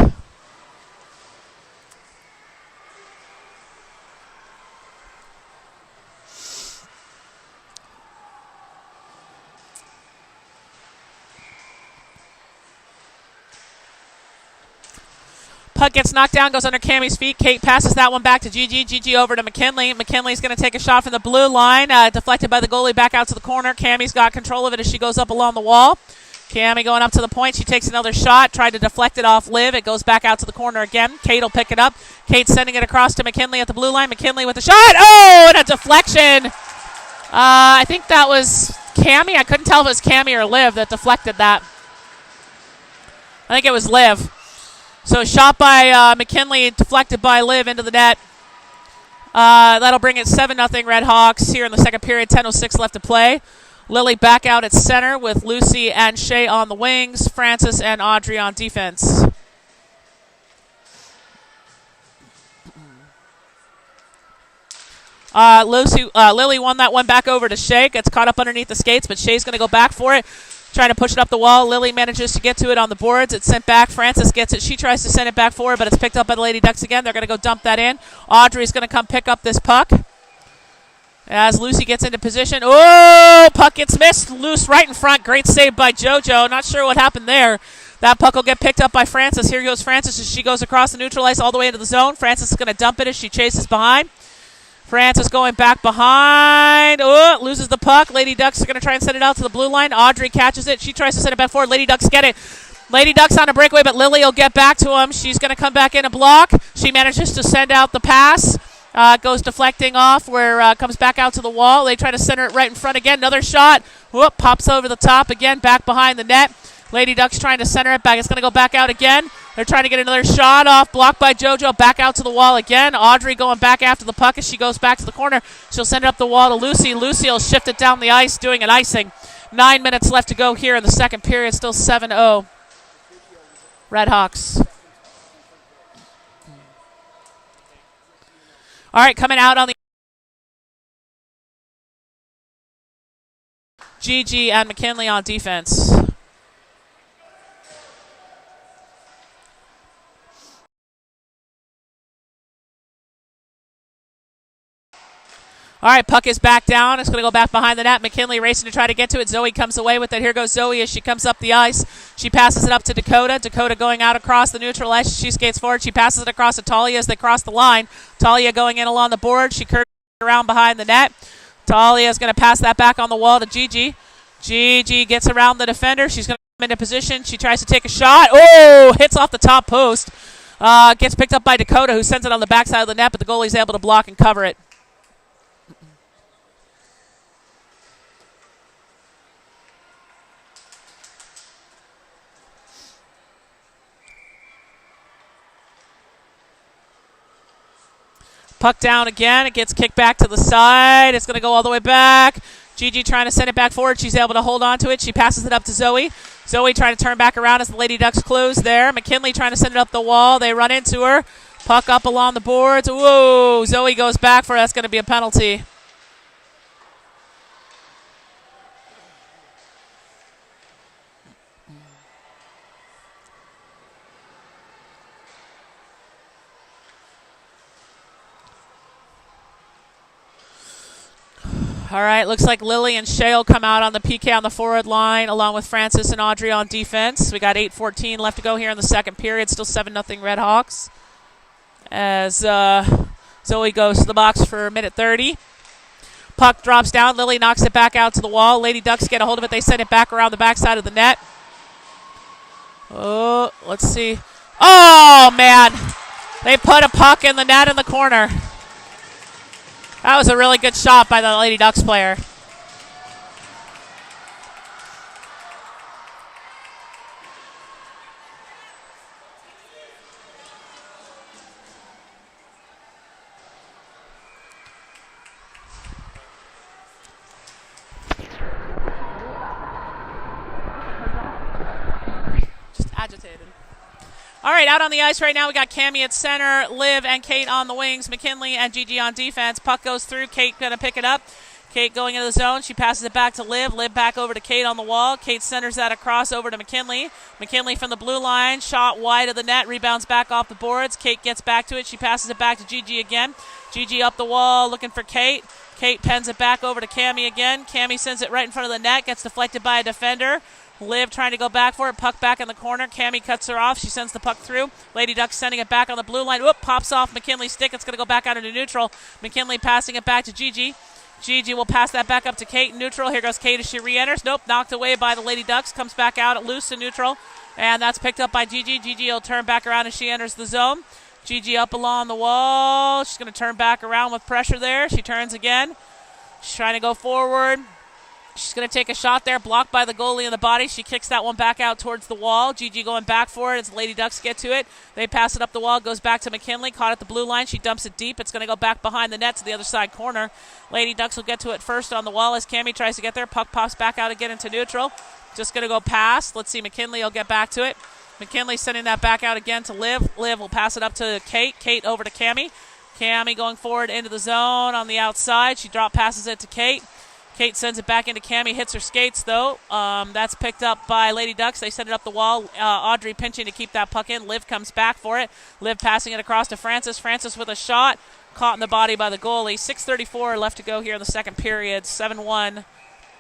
Puck gets knocked down, goes under Cammie's feet. Kate passes that one back to Gigi. Gigi over to McKinley. McKinley's going to take a shot from the blue line. Deflected by the goalie back out to the corner. Cammie's got control of it as she goes up along the wall. Cammie going up to the point. She takes another shot. Tried to deflect it off Liv. It goes back out to the corner again. Kate will pick it up. Kate sending it across to McKinley at the blue line. McKinley with a shot. Oh, and a deflection. I think that was Cammie. I couldn't tell if it was Cammie or Liv that deflected that. I think it was Liv. So shot by McKinley, deflected by Liv into the net. That'll bring it 7-0 Red Hawks here in the second period. 10:06 left to play. Lily back out at center with Lucy and Shay on the wings. Francis and Audrey on defense. Lily won that one back over to Shay. Gets caught up underneath the skates, but Shay's going to go back for it. Trying to push it up the wall. Lily manages to get to it on the boards. It's sent back. Francis gets it. She tries to send it back forward, but it's picked up by the Lady Ducks again. They're going to go dump that in. Audrey's going to come pick up this puck as Lucy gets into position. Oh, puck gets missed. Loose right in front. Great save by JoJo. Not sure what happened there. That puck will get picked up by Francis. Here goes Francis as she goes across the neutral ice all the way into the zone. Francis is going to dump it as she chases behind. Francis going back behind. Oh, loses the puck. Lady Ducks are going to try and send it out to the blue line. Audrey catches it. She tries to send it back forward. Lady Ducks get it. Lady Ducks on a breakaway, but Lily will get back to him. She's going to come back in a block. She manages to send out the pass. Goes deflecting off where comes back out to the wall. They try to center it right in front again. Another shot. Whoop, pops over the top again, back behind the net. Lady Ducks trying to center it back. It's going to go back out again. They're trying to get another shot off. Blocked by JoJo. Back out to the wall again. Audrey going back after the puck as she goes back to the corner. She'll send it up the wall to Lucy. Lucy will shift it down the ice, doing an icing. 9 minutes left to go here in the second period. Still 7-0. Red Hawks. All right, coming out on the Gigi and McKinley on defense. All right, puck is back down. It's going to go back behind the net. McKinley racing to try to get to it. Zoe comes away with it. Here goes Zoe as she comes up the ice. She passes it up to Dakota. Dakota going out across the neutral ice. She skates forward. She passes it across to Talia as they cross the line. Talia going in along the board. She curves around behind the net. Talia is going to pass that back on the wall to Gigi. Gigi gets around the defender. She's going to come into position. She tries to take a shot. Oh, hits off the top post. Gets picked up by Dakota, who sends it on the backside of the net, but the goalie's able to block and cover it. Puck down again. It gets kicked back to the side. It's going to go all the way back. Gigi trying to send it back forward. She's able to hold on to it. She passes it up to Zoe. Zoe trying to turn back around as the Lady Ducks close there. McKinley trying to send it up the wall. They run into her. Puck up along the boards. Whoa, Zoe goes back for it. That's going to be a penalty. All right, looks like Lily and Shea will come out on the PK on the forward line, along with Francis and Audrey on defense. We got 8:14 left to go here in the second period. Still 7-0 Red Hawks. As Zoe goes to the box for a minute 30. Puck drops down. Lily knocks it back out to the wall. Lady Ducks get a hold of it. They send it back around the backside of the net. Oh, let's see. Oh, man. They put a puck in the net in the corner. That was a really good shot by the Lady Ducks player. Just agitated. All right, out on the ice right now, we got Cammie at center, Liv and Kate on the wings, McKinley and Gigi on defense. Puck goes through, Kate going to pick it up. Kate going into the zone. She passes it back to Liv. Liv back over to Kate on the wall. Kate centers that across over to McKinley. McKinley from the blue line, shot wide of the net, rebounds back off the boards. Kate gets back to it. She passes it back to Gigi again. Gigi up the wall looking for Kate. Kate pens it back over to Cammie again. Cammie sends it right in front of the net, gets deflected by a defender. Liv trying to go back for it. Puck back in the corner. Cammie cuts her off. She sends the puck through. Lady Ducks sending it back on the blue line. Whoop, pops off McKinley's stick. It's going to go back out into neutral. McKinley passing it back to Gigi. Gigi will pass that back up to Kate in neutral. Here goes Kate as she re-enters. Nope, knocked away by the Lady Ducks. Comes back out at loose in neutral. And that's picked up by Gigi. Gigi will turn back around as she enters the zone. Gigi up along the wall. She's going to turn back around with pressure there. She turns again. She's trying to go forward. She's going to take a shot there, blocked by the goalie in the body. She kicks that one back out towards the wall. Gigi going back for it as the Lady Ducks get to it. They pass it up the wall, goes back to McKinley, caught at the blue line. She dumps it deep. It's going to go back behind the net to the other side corner. Lady Ducks will get to it first on the wall as Cammie tries to get there. Puck pops back out again into neutral. Just going to go past. Let's see, McKinley will get back to it. McKinley sending that back out again to Liv. Liv will pass it up to Kate. Kate over to Cammie. Cammie going forward into the zone on the outside. She drop passes it to Kate. Kate sends it back into Cammie, hits her skates, though. That's picked up by Lady Ducks. They send it up the wall. Audrey pinching to keep that puck in. Liv comes back for it. Liv passing it across to Francis. Francis with a shot. Caught in the body by the goalie. 6:34 left to go here in the second period. 7-1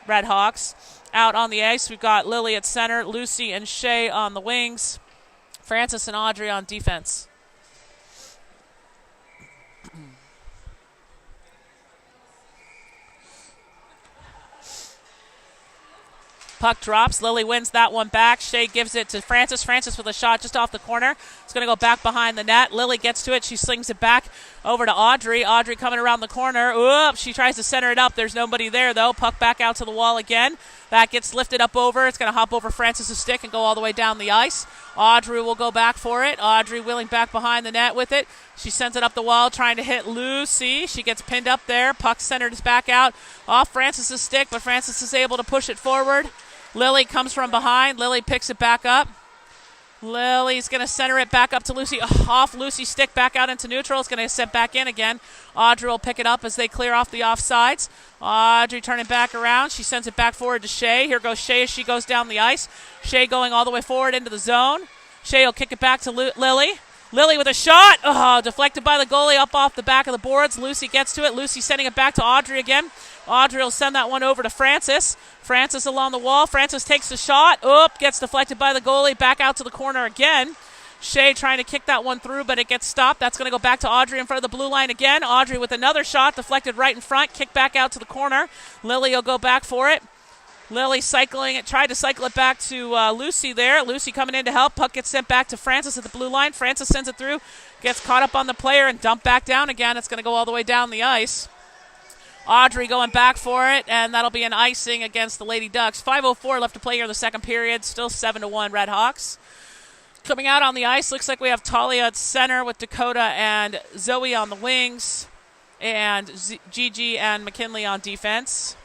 Red Hawks. Out on the ice, we've got Lily at center, Lucy and Shea on the wings, Francis and Audrey on defense. Puck drops. Lily wins that one back. Shea gives it to Francis. Francis with a shot just off the corner. It's going to go back behind the net. Lily gets to it. She slings it back over to Audrey. Audrey coming around the corner. Oops, she tries to center it up. There's nobody there, though. Puck back out to the wall again. That gets lifted up over. It's going to hop over Francis' stick and go all the way down the ice. Audrey will go back for it. Audrey wheeling back behind the net with it. She sends it up the wall, trying to hit Lucy. She gets pinned up there. Puck centered back out off Francis' stick, but Francis is able to push it forward. Lily comes from behind. Lily picks it back up. Lily's going to center it back up to Lucy. Off Lucy's stick, back out into neutral. It's going to get sent back in again. Audrey will pick it up as they clear off the offsides. Audrey turning back around. She sends it back forward to Shea. Here goes Shea as she goes down the ice. Shea going all the way forward into the zone. Shea will kick it back to Lily. Lily with a shot. Oh, deflected by the goalie up off the back of the boards. Lucy gets to it. Lucy sending it back to Audrey again. Audrey will send that one over to Francis. Francis along the wall. Francis takes the shot. Oop, gets deflected by the goalie. Back out to the corner again. Shea trying to kick that one through, but it gets stopped. That's going to go back to Audrey in front of the blue line again. Audrey with another shot, deflected right in front. Kick back out to the corner. Lily will go back for it. Lily cycling it, tried to cycle it back to Lucy there. Lucy coming in to help. Puck gets sent back to Francis at the blue line. Francis sends it through, gets caught up on the player and dumped back down again. It's going to go all the way down the ice. Audrey going back for it, and that'll be an icing against the Lady Ducks. 5:04 left to play here in the second period. Still 7-1 Red Hawks. Coming out on the ice, looks like we have Talia at center with Dakota and Zoe on the wings, and Gigi and McKinley on defense.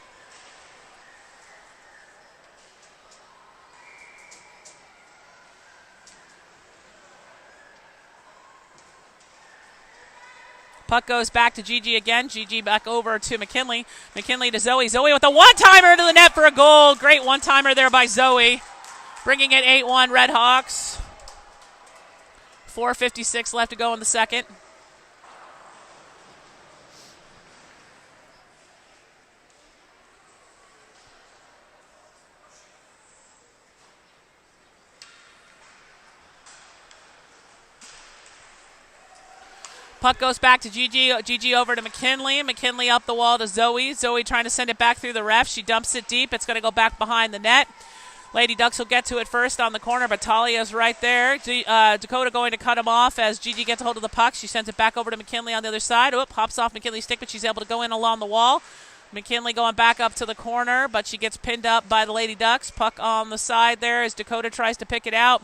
Puck goes back to Gigi again. Gigi back over to McKinley. McKinley to Zoe. Zoe with a one-timer to the net for a goal. Great one-timer there by Zoe. Bringing it 8-1 Red Hawks. 4:56 left to go in the second. Puck goes back to Gigi. Gigi over to McKinley. McKinley up the wall to Zoe. Zoe trying to send it back through the ref. She dumps it deep. It's going to go back behind the net. Lady Ducks will get to it first on the corner, but Talia's right there. Dakota going to cut him off as Gigi gets a hold of the puck. She sends it back over to McKinley on the other side. Hops off McKinley's stick, but she's able to go in along the wall. McKinley going back up to the corner, but she gets pinned up by the Lady Ducks. Puck on the side there as Dakota tries to pick it out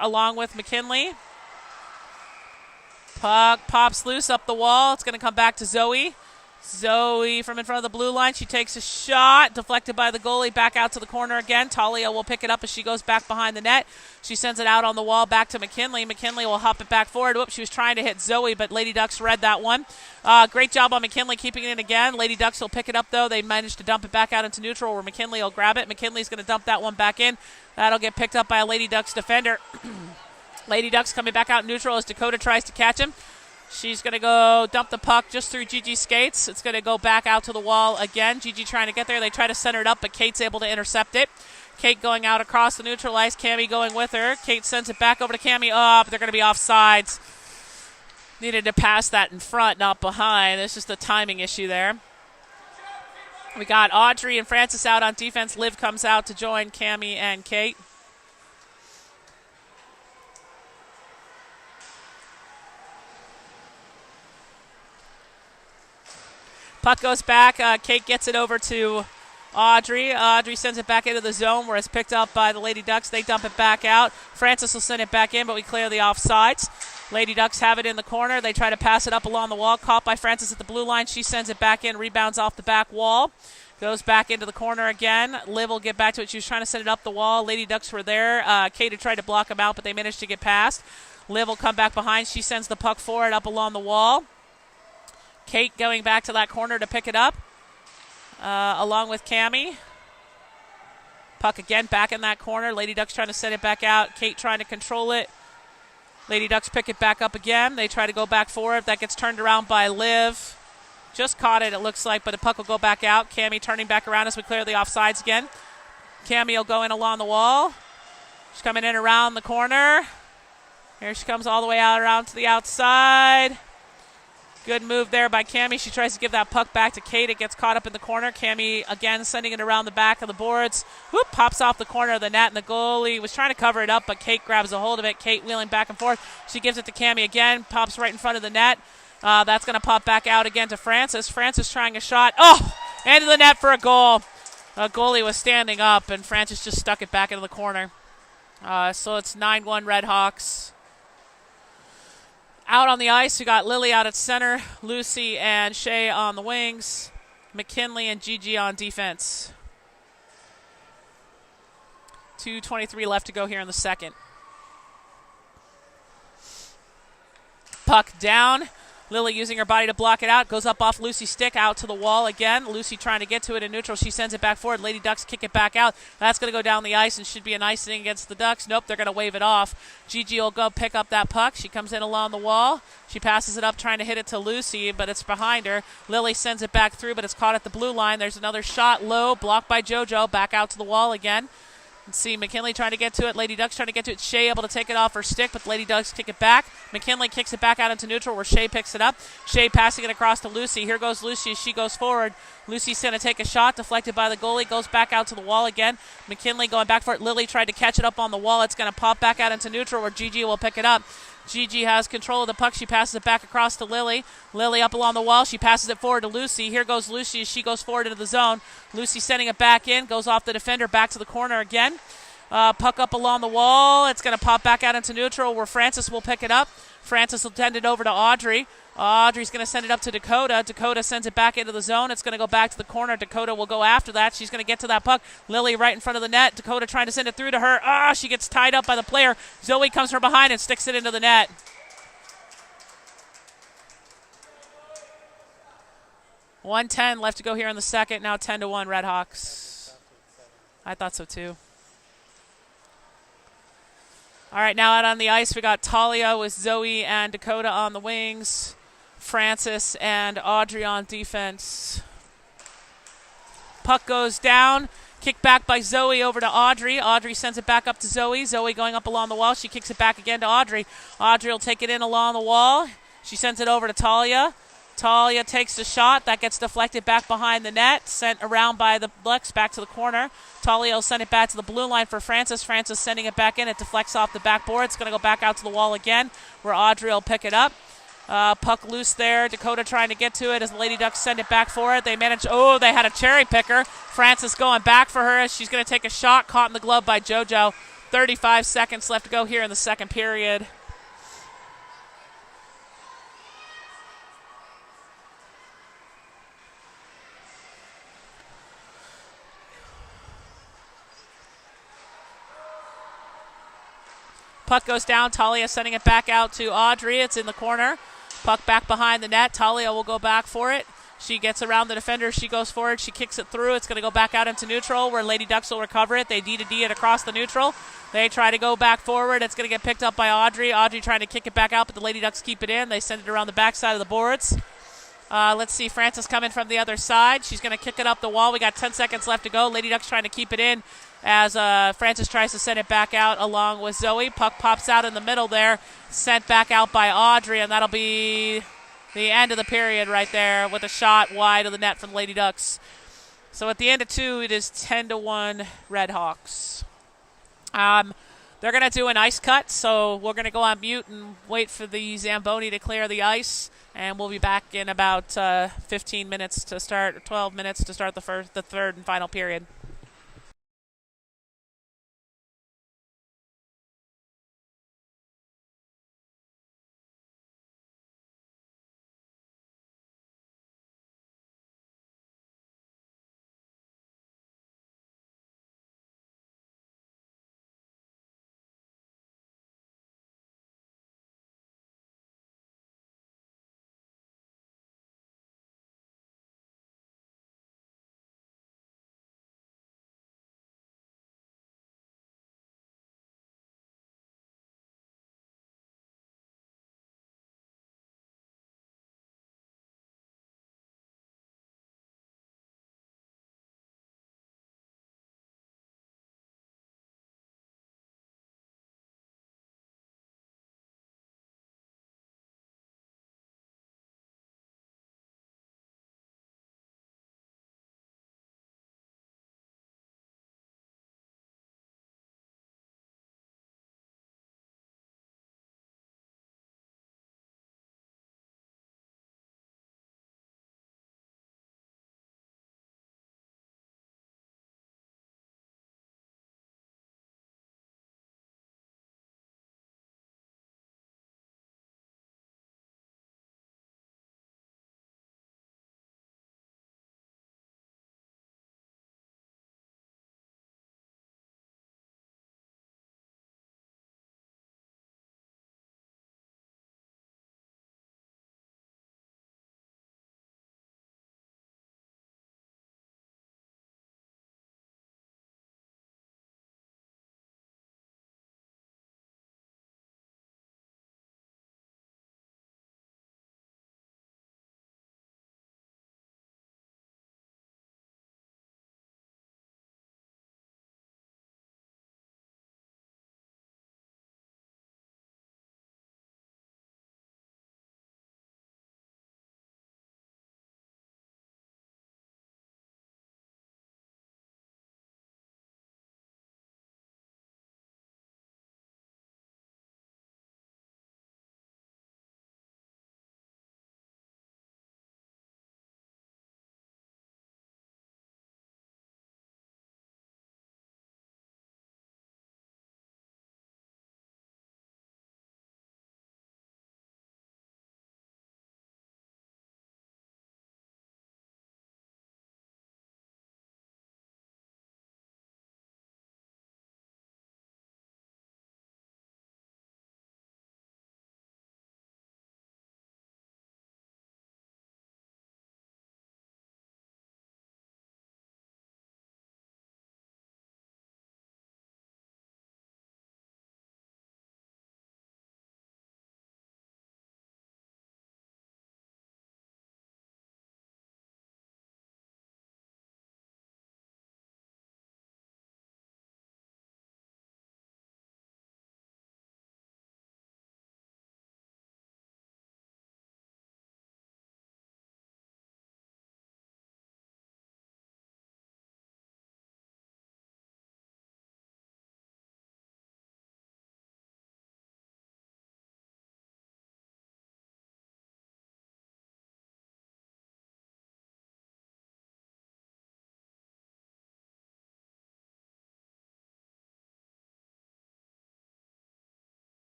along with McKinley. Puck pops loose up the wall. It's going to come back to Zoe. Zoe from in front of the blue line. She takes a shot, deflected by the goalie, back out to the corner again. Talia will pick it up as she goes back behind the net. She sends it out on the wall back to McKinley. McKinley will hop it back forward. Whoops, she was trying to hit Zoe, but Lady Ducks read that one. Great job on McKinley keeping it in again. Lady Ducks will pick it up, though. They managed to dump it back out into neutral where McKinley will grab it. McKinley's going to dump that one back in. That'll get picked up by a Lady Ducks defender. Lady Ducks coming back out neutral as Dakota tries to catch him. She's going to go dump the puck just through Gigi's skates. It's going to go back out to the wall again. Gigi trying to get there. They try to center it up, but Kate's able to intercept it. Kate going out across the neutral ice. Cammie going with her. Kate sends it back over to Cammie. Oh, but they're going to be offsides. Needed to pass that in front, not behind. It's just a timing issue there. We got Audrey and Francis out on defense. Liv comes out to join Cammie and Kate. Puck goes back. Kate gets it over to Audrey. Audrey sends it back into the zone where it's picked up by the Lady Ducks. They dump it back out. Francis will send it back in, but we clear the offsides. Lady Ducks have it in the corner. They try to pass it up along the wall. Caught by Francis at the blue line. She sends it back in. Rebounds off the back wall. Goes back into the corner again. Liv will get back to it. She was trying to send it up the wall. Lady Ducks were there. Kate had tried to block them out, but they managed to get past. Liv will come back behind. She sends the puck forward up along the wall. Kate going back to that corner to pick it up, along with Cammie. Puck again back in that corner. Lady Ducks trying to send it back out. Kate trying to control it. Lady Ducks pick it back up again. They try to go back forward. That gets turned around by Liv. Just caught it looks like, but the puck will go back out. Cammie turning back around as we clear the offsides again. Cammie will go in along the wall. She's coming in around the corner. Here she comes all the way out around to the outside. Good move there by Cammie. She tries to give that puck back to Kate. It gets caught up in the corner. Cammie again sending it around the back of the boards. Whoop, pops off the corner of the net, and the goalie was trying to cover it up, but Kate grabs a hold of it. Kate wheeling back and forth. She gives it to Cammie again. Pops right in front of the net. That's going to pop back out again to Francis. Francis trying a shot. Oh, into the net for a goal. The goalie was standing up, and Francis just stuck it back into the corner. So it's 9-1 Red Hawks. Out on the ice, we got Lily out at center, Lucy and Shay on the wings, McKinley and Gigi on defense. 2:23 left to go here in the second. Puck down. Lily using her body to block it out. Goes up off Lucy's stick out to the wall again. Lucy trying to get to it in neutral. She sends it back forward. Lady Ducks kick it back out. That's going to go down the ice and should be an icing against the Ducks. Nope, they're going to wave it off. Gigi will go pick up that puck. She comes in along the wall. She passes it up trying to hit it to Lucy, but it's behind her. Lily sends it back through, but it's caught at the blue line. There's another shot low, blocked by JoJo. Back out to the wall again. And see McKinley trying to get to it. Lady Ducks trying to get to it. Shea able to take it off her stick, but Lady Ducks kick it back. McKinley kicks it back out into neutral where Shea picks it up. Shea passing it across to Lucy. Here goes Lucy as she goes forward. Lucy's going to take a shot, deflected by the goalie. Goes back out to the wall again. McKinley going back for it. Lily tried to catch it up on the wall. It's going to pop back out into neutral where Gigi will pick it up. Gigi has control of the puck. She passes it back across to Lily. Lily up along the wall. She passes it forward to Lucy. Here goes Lucy as she goes forward into the zone. Lucy sending it back in. Goes off the defender back to the corner again. Puck up along the wall. It's going to pop back out into neutral where Francis will pick it up. Francis will send it over to Audrey. Audrey's going to send it up to Dakota. Dakota sends it back into the zone. It's going to go back to the corner. Dakota will go after that. She's going to get to that puck. Lily right in front of the net. Dakota trying to send it through to her. She gets tied up by the player. Zoe comes from behind and sticks it into the net. 1:10 left to go here in the second. Now 10-1 Redhawks. I thought so too. All right, now out on the ice, we got Talia with Zoe and Dakota on the wings. Francis and Audrey on defense. Puck goes down. Kick back by Zoe over to Audrey. Audrey sends it back up to Zoe. Zoe going up along the wall. She kicks it back again to Audrey. Audrey will take it in along the wall. She sends it over to Talia. Talia takes the shot. That gets deflected back behind the net. Sent around by the Bucks back to the corner. Talia will send it back to the blue line for Francis. Francis sending it back in. It deflects off the backboard. It's going to go back out to the wall again where Audrey will pick it up. Puck loose there. Dakota trying to get to it as the Lady Ducks send it back for it. They manage. Oh, they had a cherry picker. Francis going back for her as she's going to take a shot. Caught in the glove by JoJo. 35 seconds left to go here in the second period. Puck goes down. Talia sending it back out to Audrey. It's in the corner. Puck back behind the net. Talia will go back for it. She gets around the defender. She goes forward. She kicks it through. It's going to go back out into neutral where Lady Ducks will recover it. They D-to-D it across the neutral. They try to go back forward. It's going to get picked up by Audrey. Audrey trying to kick it back out, but the Lady Ducks keep it in. They send it around the backside of the boards. Let's see Francis coming from the other side. She's going to kick it up the wall. We got 10 seconds left to go. Lady Ducks trying to keep it in as Francis tries to send it back out along with Zoe. Puck pops out in the middle there. Sent back out by Audrey, and that'll be the end of the period right there with a shot wide of the net from Lady Ducks. So at the end of two, it is 10-1 Redhawks. They're going to do an ice cut, so we're going to go on mute and wait for the Zamboni to clear the ice, and we'll be back in about 15 minutes to start, 12 minutes to start the third and final period.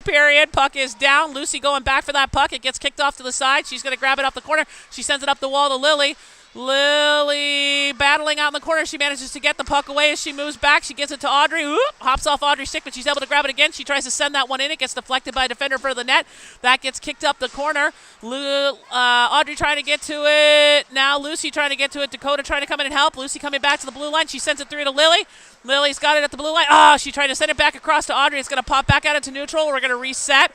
Period. Puck is down. Lucy going back for that puck. It gets kicked off to the side. She's going to grab it off the corner. She sends it up the wall to Lily. Lily battling out in the corner. She manages to get the puck away as she moves back. She gives it to Audrey. Hops off Audrey's stick, but she's able to grab it again. She tries to send that one in. It gets deflected by a defender for the net. That gets kicked up the corner. Audrey trying to get to it. Now Lucy trying to get to it. Dakota trying to come in and help. Lucy coming back to the blue line. She sends it through to Lily. Lily's got it at the blue line. She tried to send it back across to Audrey. It's going to pop back out into neutral. We're going to reset.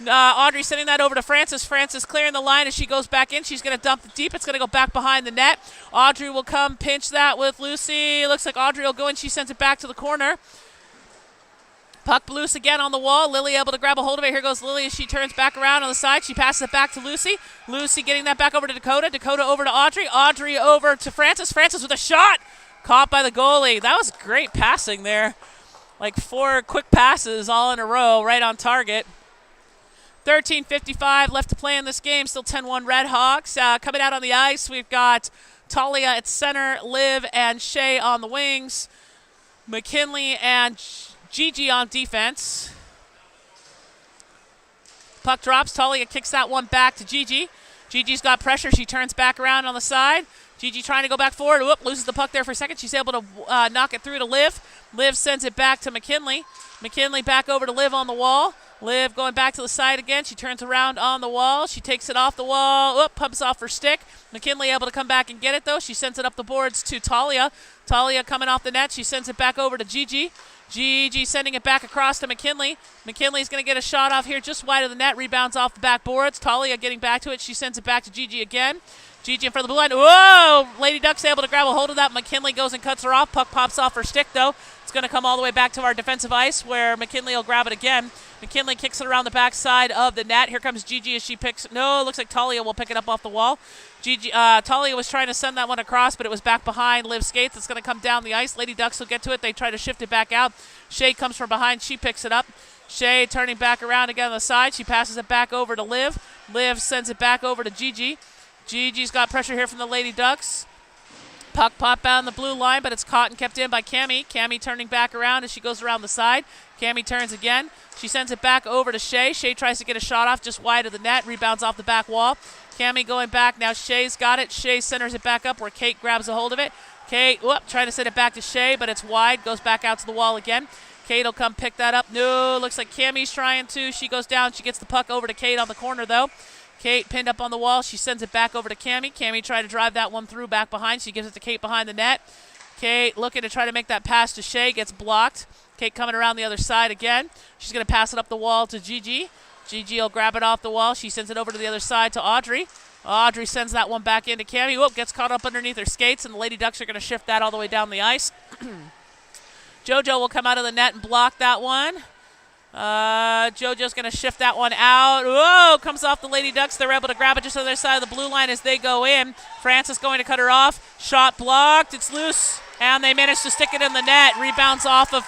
Audrey sending that over to Frances. Frances clearing the line as she goes back in. She's going to dump it deep. It's going to go back behind the net. Audrey will come pinch that with Lucy. Looks like Audrey will go in. She sends it back to the corner. Puck loose again on the wall. Lily able to grab a hold of it. Here goes Lily as she turns back around on the side. She passes it back to Lucy. Lucy getting that back over to Dakota. Dakota over to Audrey. Audrey over to Frances. Frances with a shot. Caught by the goalie. That was great passing there. Like 4 quick passes all in a row right on target. 13:55 left to play in this game. Still 10-1 Red Hawks. Coming out on the ice, we've got Talia at center, Liv and Shay on the wings, McKinley and Gigi on defense. Puck drops. Talia kicks that one back to Gigi. Gigi's got pressure. She turns back around on the side. Gigi trying to go back forward. Loses the puck there for a second. She's able to knock it through to Liv. Liv sends it back to McKinley. McKinley back over to Liv on the wall. Liv going back to the side again. She turns around on the wall. She takes it off the wall. Pumps off her stick. McKinley able to come back and get it, though. She sends it up the boards to Talia. Talia coming off the net. She sends it back over to Gigi. Gigi sending it back across to McKinley. McKinley's going to get a shot off here just wide of the net. Rebounds off the back boards. Talia getting back to it. She sends it back to Gigi again. Gigi in front of the blue line. Whoa! Lady Duck's able to grab a hold of that. McKinley goes and cuts her off. Puck pops off her stick, though. It's going to come all the way back to our defensive ice where McKinley will grab it again. McKinley kicks it around the backside of the net. Here comes Gigi as she picks. No, it looks like Talia will pick it up off the wall. Talia was trying to send that one across, but it was back behind Liv skates. It's going to come down the ice. Lady Ducks will get to it. They try to shift it back out. Shay comes from behind. She picks it up. Shay turning back around again on the side. She passes it back over to Liv. Liv sends it back over to Gigi. Gigi's got pressure here from the Lady Ducks. Puck pop out on the blue line, but it's caught and kept in by Cammie. Cammie turning back around as she goes around the side. Cammie turns again. She sends it back over to Shay. Shay tries to get a shot off just wide of the net. Rebounds off the back wall. Cammie going back. Now Shay's got it. Shay centers it back up where Kate grabs a hold of it. Kate, trying to send it back to Shay, but it's wide. Goes back out to the wall again. Kate will come pick that up. No, looks like Cammie's trying to. She goes down. She gets the puck over to Kate on the corner, though. Kate pinned up on the wall. She sends it back over to Cammie. Cammie tried to drive that one through back behind. She gives it to Kate behind the net. Kate looking to try to make that pass to Shay. Gets blocked. Kate coming around the other side again. She's going to pass it up the wall to Gigi. Gigi will grab it off the wall. She sends it over to the other side to Audrey. Audrey sends that one back into Cammie. Gets caught up underneath her skates, and the Lady Ducks are going to shift that all the way down the ice. JoJo will come out of the net and block that one. JoJo's going to shift that one out. Whoa, comes off the Lady Ducks. They're able to grab it just on the other side of the blue line as they go in. Frances going to cut her off. Shot blocked. It's loose, and they manage to stick it in the net. Rebounds off of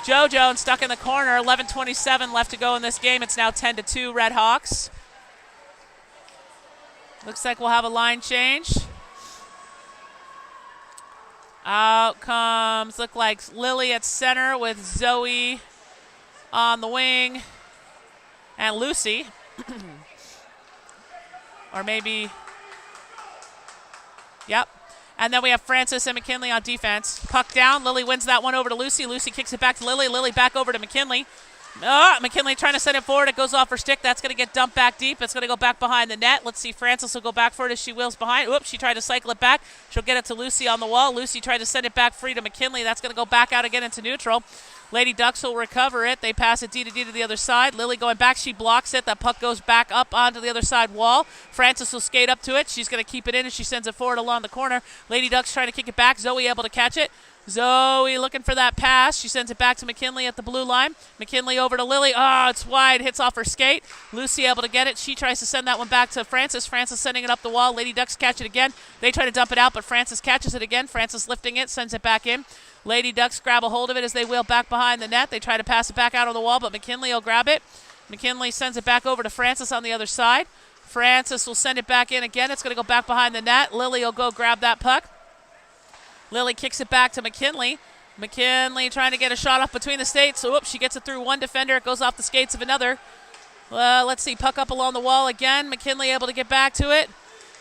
JoJo and stuck in the corner. 11:27 left to go in this game. It's now 10-2 Red Hawks. Looks like we'll have a line change. Out comes, look like Lily at center with Zoe on the wing and Lucy. Or maybe, yep. And then we have Frances and McKinley on defense. Puck down, Lily wins that one over to Lucy. Lucy kicks it back to Lily. Lily back over to McKinley. McKinley trying to send it forward. It goes off her stick. That's going to get dumped back deep. It's going to go back behind the net. Let's see. Frances will go back for it as she wheels behind. She tried to cycle it back. She'll get it to Lucy on the wall. Lucy tried to send it back free to McKinley. That's going to go back out again into neutral. Lady Ducks will recover it. They pass it D to the other side. Lily going back. She blocks it. That puck goes back up onto the other side wall. Frances will skate up to it. She's going to keep it in as she sends it forward along the corner. Lady Ducks trying to kick it back. Zoe able to catch it. Zoe looking for that pass. She sends it back to McKinley at the blue line. McKinley over to Lily. It's wide. Hits off her skate. Lucy able to get it. She tries to send that one back to Frances. Frances sending it up the wall. Lady Ducks catch it again. They try to dump it out, but Frances catches it again. Frances lifting it, sends it back in. Lady Ducks grab a hold of it as they wheel back behind the net. They try to pass it back out on the wall, but McKinley will grab it. McKinley sends it back over to Frances on the other side. Frances will send it back in again. It's going to go back behind the net. Lily will go grab that puck. Lily kicks it back to McKinley. McKinley trying to get a shot off between the skates. Whoops, she gets it through one defender. It goes off the skates of another. Let's see, puck up along the wall again. McKinley able to get back to it.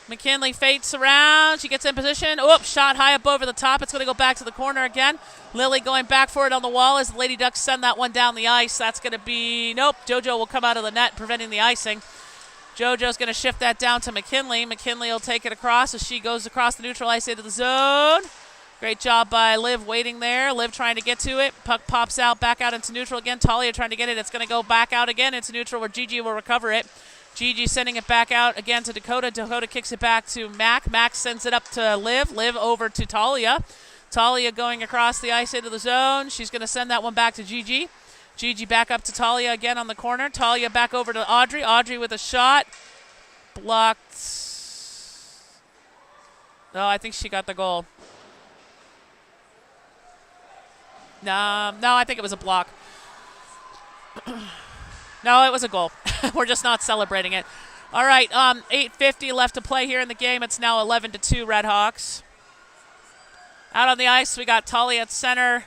McKinley faints around. She gets in position. Oops, shot high up over the top. It's going to go back to the corner again. Lily going back for it on the wall as the Lady Ducks send that one down the ice. That's going to be, nope, JoJo will come out of the net, preventing the icing. JoJo's going to shift that down to McKinley. McKinley will take it across as she goes across the neutral ice into the zone. Great job by Liv waiting there. Liv trying to get to it. Puck pops out, back out into neutral again. Talia trying to get it. It's going to go back out again into neutral where Gigi will recover it. Gigi sending it back out again to Dakota. Dakota kicks it back to Mac. Mac sends it up to Liv. Liv over to Talia. Talia going across the ice into the zone. She's going to send that one back to Gigi. Gigi back up to Talia again on the corner. Talia back over to Audrey. Audrey with a shot. Blocked. No, I think she got the goal. No, I think it was a block. No, it was a goal. We're just not celebrating it. All right, 8:50 left to play here in the game. It's now 11-2 Redhawks. Out on the ice, we got Talia at center,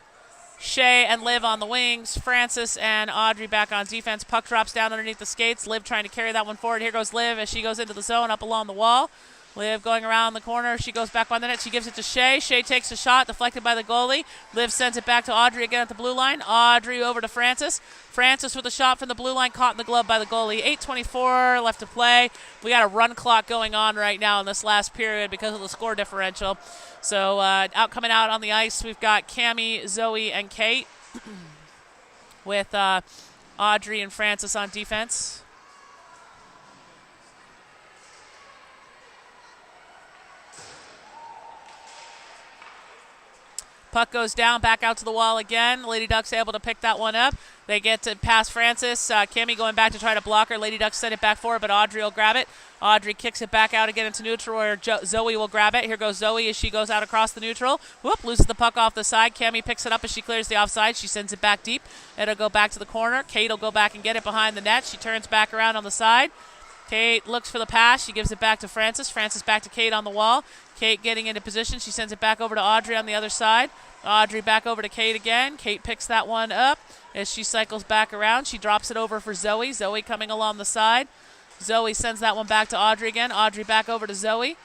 Shay and Liv on the wings, Francis and Audrey back on defense. Puck drops down underneath the skates. Liv trying to carry that one forward. Here goes Liv as she goes into the zone up along the wall. Liv going around the corner. She goes back on the net. She gives it to Shay. Shay takes a shot, deflected by the goalie. Liv sends it back to Audrey again at the blue line. Audrey over to Francis. Francis with a shot from the blue line, caught in the glove by the goalie. 8:24 left to play. We got a run clock going on right now in this last period because of the score differential. So coming out on the ice, we've got Cammie, Zoe, and Kate with Audrey and Francis on defense. Puck goes down, back out to the wall again. Lady Ducks able to pick that one up. They get to pass Francis. Cammie going back to try to block her. Lady Ducks send it back forward, but Audrey will grab it. Audrey kicks it back out again into neutral where Zoe will grab it. Here goes Zoe as she goes out across the neutral. Whoop, loses the puck off the side. Cammie picks it up as she clears the offside. She sends it back deep. It'll go back to the corner. Kate will go back and get it behind the net. She turns back around on the side. Kate looks for the pass. She gives it back to Francis. Francis back to Kate on the wall. Kate getting into position. She sends it back over to Audrey on the other side. Audrey back over to Kate again. Kate picks that one up as she cycles back around. She drops it over for Zoe. Zoe coming along the side. Zoe sends that one back to Audrey again. Audrey back over to Zoe.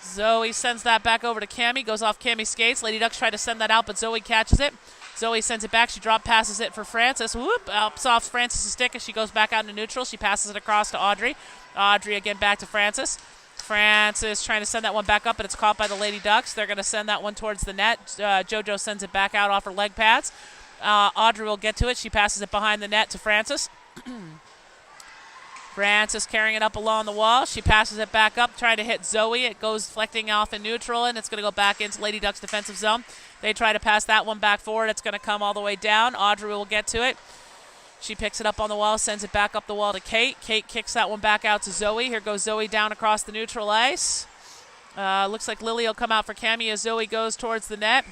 Zoe sends that back over to Cammie. Goes off Cammie's skates. Lady Ducks try to send that out, but Zoe catches it. Zoe sends it back. She drop passes it for Francis. Whoop, ups off Francis' stick as she goes back out into neutral. She passes it across to Audrey. Audrey again back to Francis. Francis trying to send that one back up, but it's caught by the Lady Ducks. They're going to send that one towards the net. JoJo sends it back out off her leg pads. Audrey will get to it. She passes it behind the net to Francis. Francis carrying it up along the wall. She passes it back up, trying to hit Zoe. It goes deflecting off in neutral, and it's going to go back into Lady Ducks' defensive zone. They try to pass that one back forward. It's going to come all the way down. Audrey will get to it. She picks it up on the wall, sends it back up the wall to Kate. Kate kicks that one back out to Zoe. Here goes Zoe down across the neutral ice. Looks like Lily will come out for Cammie as Zoe goes towards the net.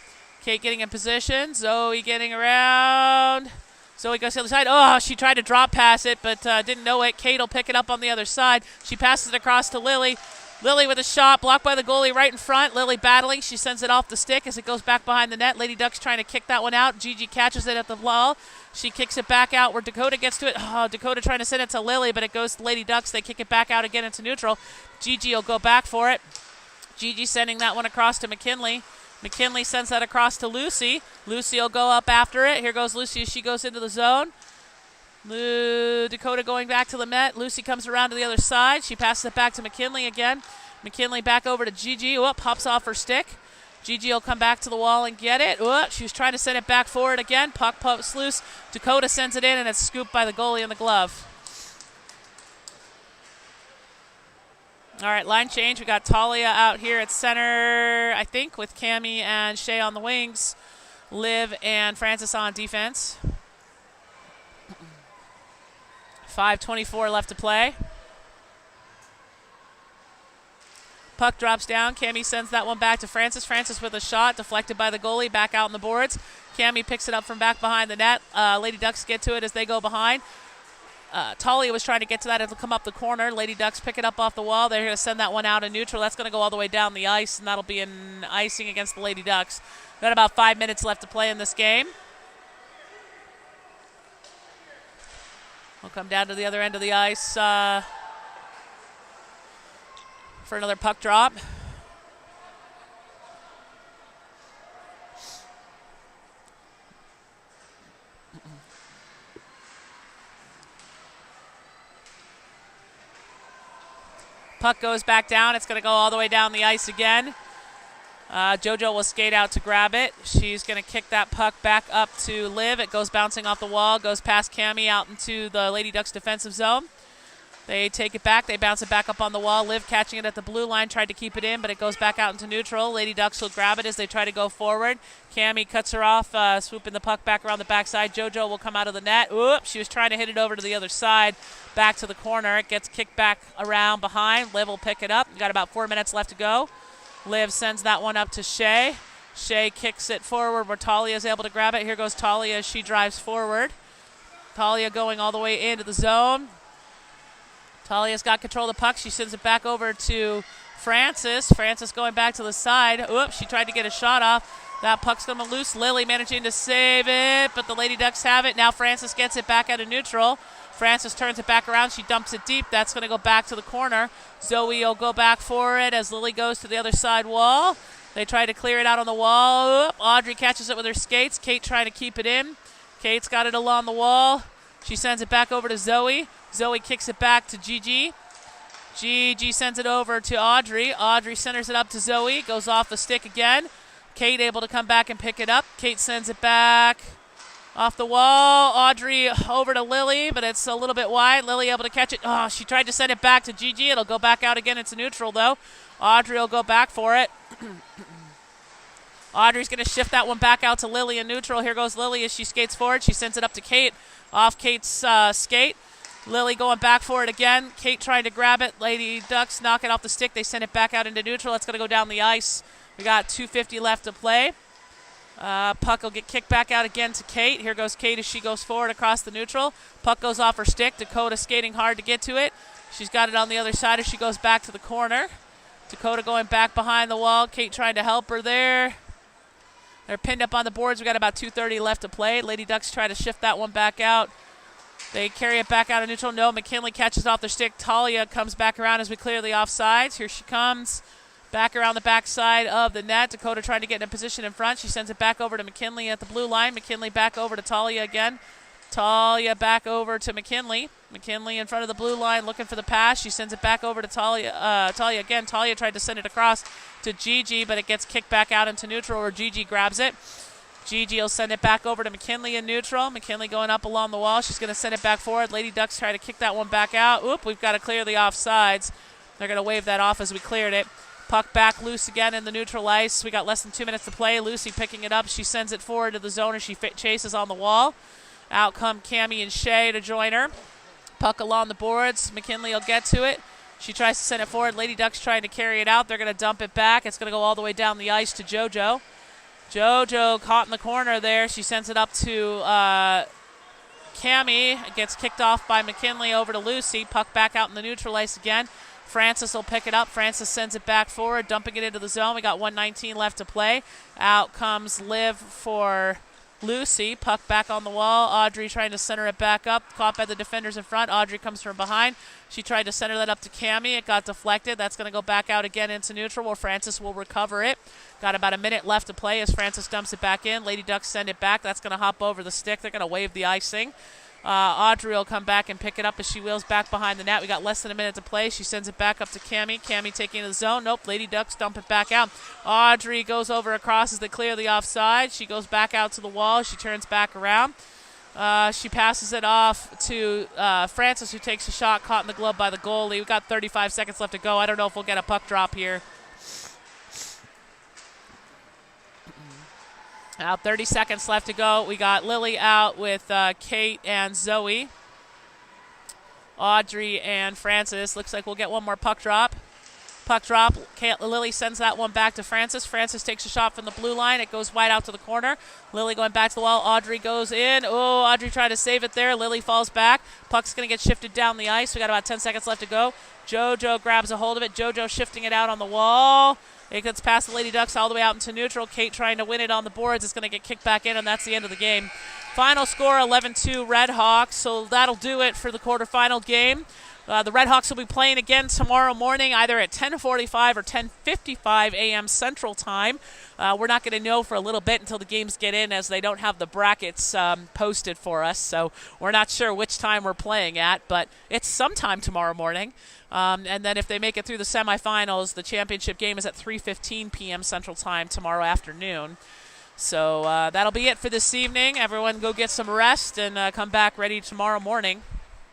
Kate getting in position. Zoe getting around. Zoe goes to the other side. Oh, she tried to drop pass it, but didn't know it. Kate will pick it up on the other side. She passes it across to Lily. Lily with a shot, blocked by the goalie right in front. Lily battling. She sends it off the stick as it goes back behind the net. Lady Ducks trying to kick that one out. Gigi catches it at the wall. She kicks it back out where Dakota gets to it. Oh, Dakota trying to send it to Lily, but it goes to Lady Ducks. They kick it back out again into neutral. Gigi will go back for it. Gigi sending that one across to McKinley. McKinley sends that across to Lucy. Lucy will go up after it. Here goes Lucy as she goes into the zone. Dakota going back to the net. Lucy comes around to the other side. She passes it back to McKinley again. McKinley back over to Gigi. Pops off her stick. Gigi will come back to the wall and get it. She was trying to send it back forward again. Puck pops loose. Dakota sends it in, and it's scooped by the goalie in the glove. All right, line change. We got Talia out here at center, I think, with Cammie and Shay on the wings. Liv and Francis on defense. 5:24 left to play. Puck drops down. Cammie sends that one back to Francis. Francis with a shot, deflected by the goalie, back out on the boards. Cammie picks it up from back behind the net. Lady Ducks get to it as they go behind. Talia was trying to get to that. It'll come up the corner. Lady Ducks pick it up off the wall. They're going to send that one out in neutral. That's going to go all the way down the ice, and that'll be an icing against the Lady Ducks. Got about 5 minutes left to play in this game. We'll come down to the other end of the ice for another puck drop. Puck goes back down. It's going to go all the way down the ice again. JoJo will skate out to grab it. She's going to kick that puck back up to Liv. It goes bouncing off the wall, goes past Cammie out into the Lady Ducks defensive zone. They take it back. They bounce it back up on the wall. Liv catching it at the blue line, tried to keep it in, but it goes back out into neutral. Lady Ducks will grab it as they try to go forward. Cammie cuts her off, swooping the puck back around the backside. JoJo will come out of the net. Oops, she was trying to hit it over to the other side, back to the corner. It gets kicked back around behind. Liv will pick it up. We've got about 4 minutes left to go. Liv sends that one up to Shea. Shea kicks it forward where Talia is able to grab it. Here goes Talia as she drives forward. Talia going all the way into the zone. Talia's got control of the puck. She sends it back over to Francis. Francis going back to the side. Oops, she tried to get a shot off. That puck's going to loose. Lily managing to save it, but the Lady Ducks have it. Now Francis gets it back out of neutral. Francis turns it back around. She dumps it deep. That's going to go back to the corner. Zoe will go back for it as Lily goes to the other side wall. They try to clear it out on the wall. Oop, Audrey catches it with her skates. Kate trying to keep it in. Kate's got it along the wall. She sends it back over to Zoe. Zoe kicks it back to Gigi. Gigi sends it over to Audrey. Audrey centers it up to Zoe. Goes off the stick again. Kate able to come back and pick it up. Kate sends it back off the wall. Audrey over to Lily, but it's a little bit wide. Lily able to catch it. Oh, she tried to send it back to Gigi. It'll go back out again into neutral, though. Audrey will go back for it. Audrey's going to shift that one back out to Lily in neutral. Here goes Lily as she skates forward. She sends it up to Kate. Off Kate's skate. Lily going back for it again. Kate trying to grab it. Lady Ducks knock it off the stick. They send it back out into neutral. It's going to go down the ice. We got 2:50 left to play. Puck will get kicked back out again to Kate. Here goes Kate as she goes forward across the neutral. Puck goes off her stick. Dakota skating hard to get to it. She's got it on the other side as she goes back to the corner. Dakota going back behind the wall. Kate trying to help her there. They're pinned up on the boards. We got about 2:30 left to play. Lady Ducks try to shift that one back out. They carry it back out of neutral. No, McKinley catches off their stick. Talia comes back around as we clear the offsides. Here she comes. Back around the backside of the net. Dakota trying to get in a position in front. She sends it back over to McKinley at the blue line. McKinley back over to Talia again. Talia back over to McKinley. McKinley in front of the blue line looking for the pass. She sends it back over to Talia. Talia again. Talia tried to send it across to Gigi, but it gets kicked back out into neutral where Gigi grabs it. Gigi will send it back over to McKinley in neutral. McKinley going up along the wall. She's going to send it back forward. Lady Ducks try to kick that one back out. Oop, we've got to clear the offsides. They're going to wave that off as we cleared it. Puck back loose again in the neutral ice. We got less than 2 minutes to play. Lucy picking it up. She sends it forward to the zone as she chases on the wall. Out come Cammie and Shea to join her. Puck along the boards. McKinley will get to it. She tries to send it forward. Lady Ducks trying to carry it out. They're going to dump it back. It's going to go all the way down the ice to JoJo. JoJo caught in the corner there. She sends it up to Cammie. It gets kicked off by McKinley over to Lucy. Puck back out in the neutral ice again. Francis will pick it up. Francis sends it back forward, dumping it into the zone. We got 1:19 left to play. Out comes Liv for Lucy. Puck back on the wall. Audrey trying to center it back up. Caught by the defenders in front. Audrey comes from behind. She tried to center that up to Cammie. It got deflected. That's going to go back out again into neutral where Francis will recover it. Got about a minute left to play as Francis dumps it back in. Lady Ducks send it back. That's going to hop over the stick. They're going to wave the icing. Audrey will come back and pick it up as she wheels back behind the net. We got less than a minute to play. She sends it back up to Cammie. Cammie taking it to the zone. Nope, Lady Ducks dump it back out. Audrey goes over across as they clear the offside. She goes back out to the wall. She turns back around. She passes it off to Francis, who takes a shot caught in the glove by the goalie. We've got 35 seconds left to go. I don't know if we'll get a puck drop here. Now 30 seconds left to go. We got Lily out with Kate and Zoe. Audrey and Francis. Looks like we'll get one more puck drop. Puck drop. Lily sends that one back to Francis. Francis takes a shot from the blue line. It goes wide out to the corner. Lily going back to the wall. Audrey goes in. Oh, Audrey tried to save it there. Lily falls back. Puck's going to get shifted down the ice. We got about 10 seconds left to go. JoJo grabs a hold of it. JoJo shifting it out on the wall. It gets past the Lady Ducks all the way out into neutral. Kate trying to win it on the boards. It's going to get kicked back in, and that's the end of the game. Final score, 11-2 Red Hawks. So that'll do it for the quarterfinal game. The Red Hawks will be playing again tomorrow morning, either at 10:45 or 10:55 a.m. Central Time. We're not going to know for a little bit until the games get in, as they don't have the brackets posted for us. So we're not sure which time we're playing at, but it's sometime tomorrow morning. And then if they make it through the semifinals, the championship game is at 3:15 p.m. Central Time tomorrow afternoon. So that'll be it for this evening. Everyone go get some rest and come back ready tomorrow morning.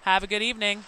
Have a good evening.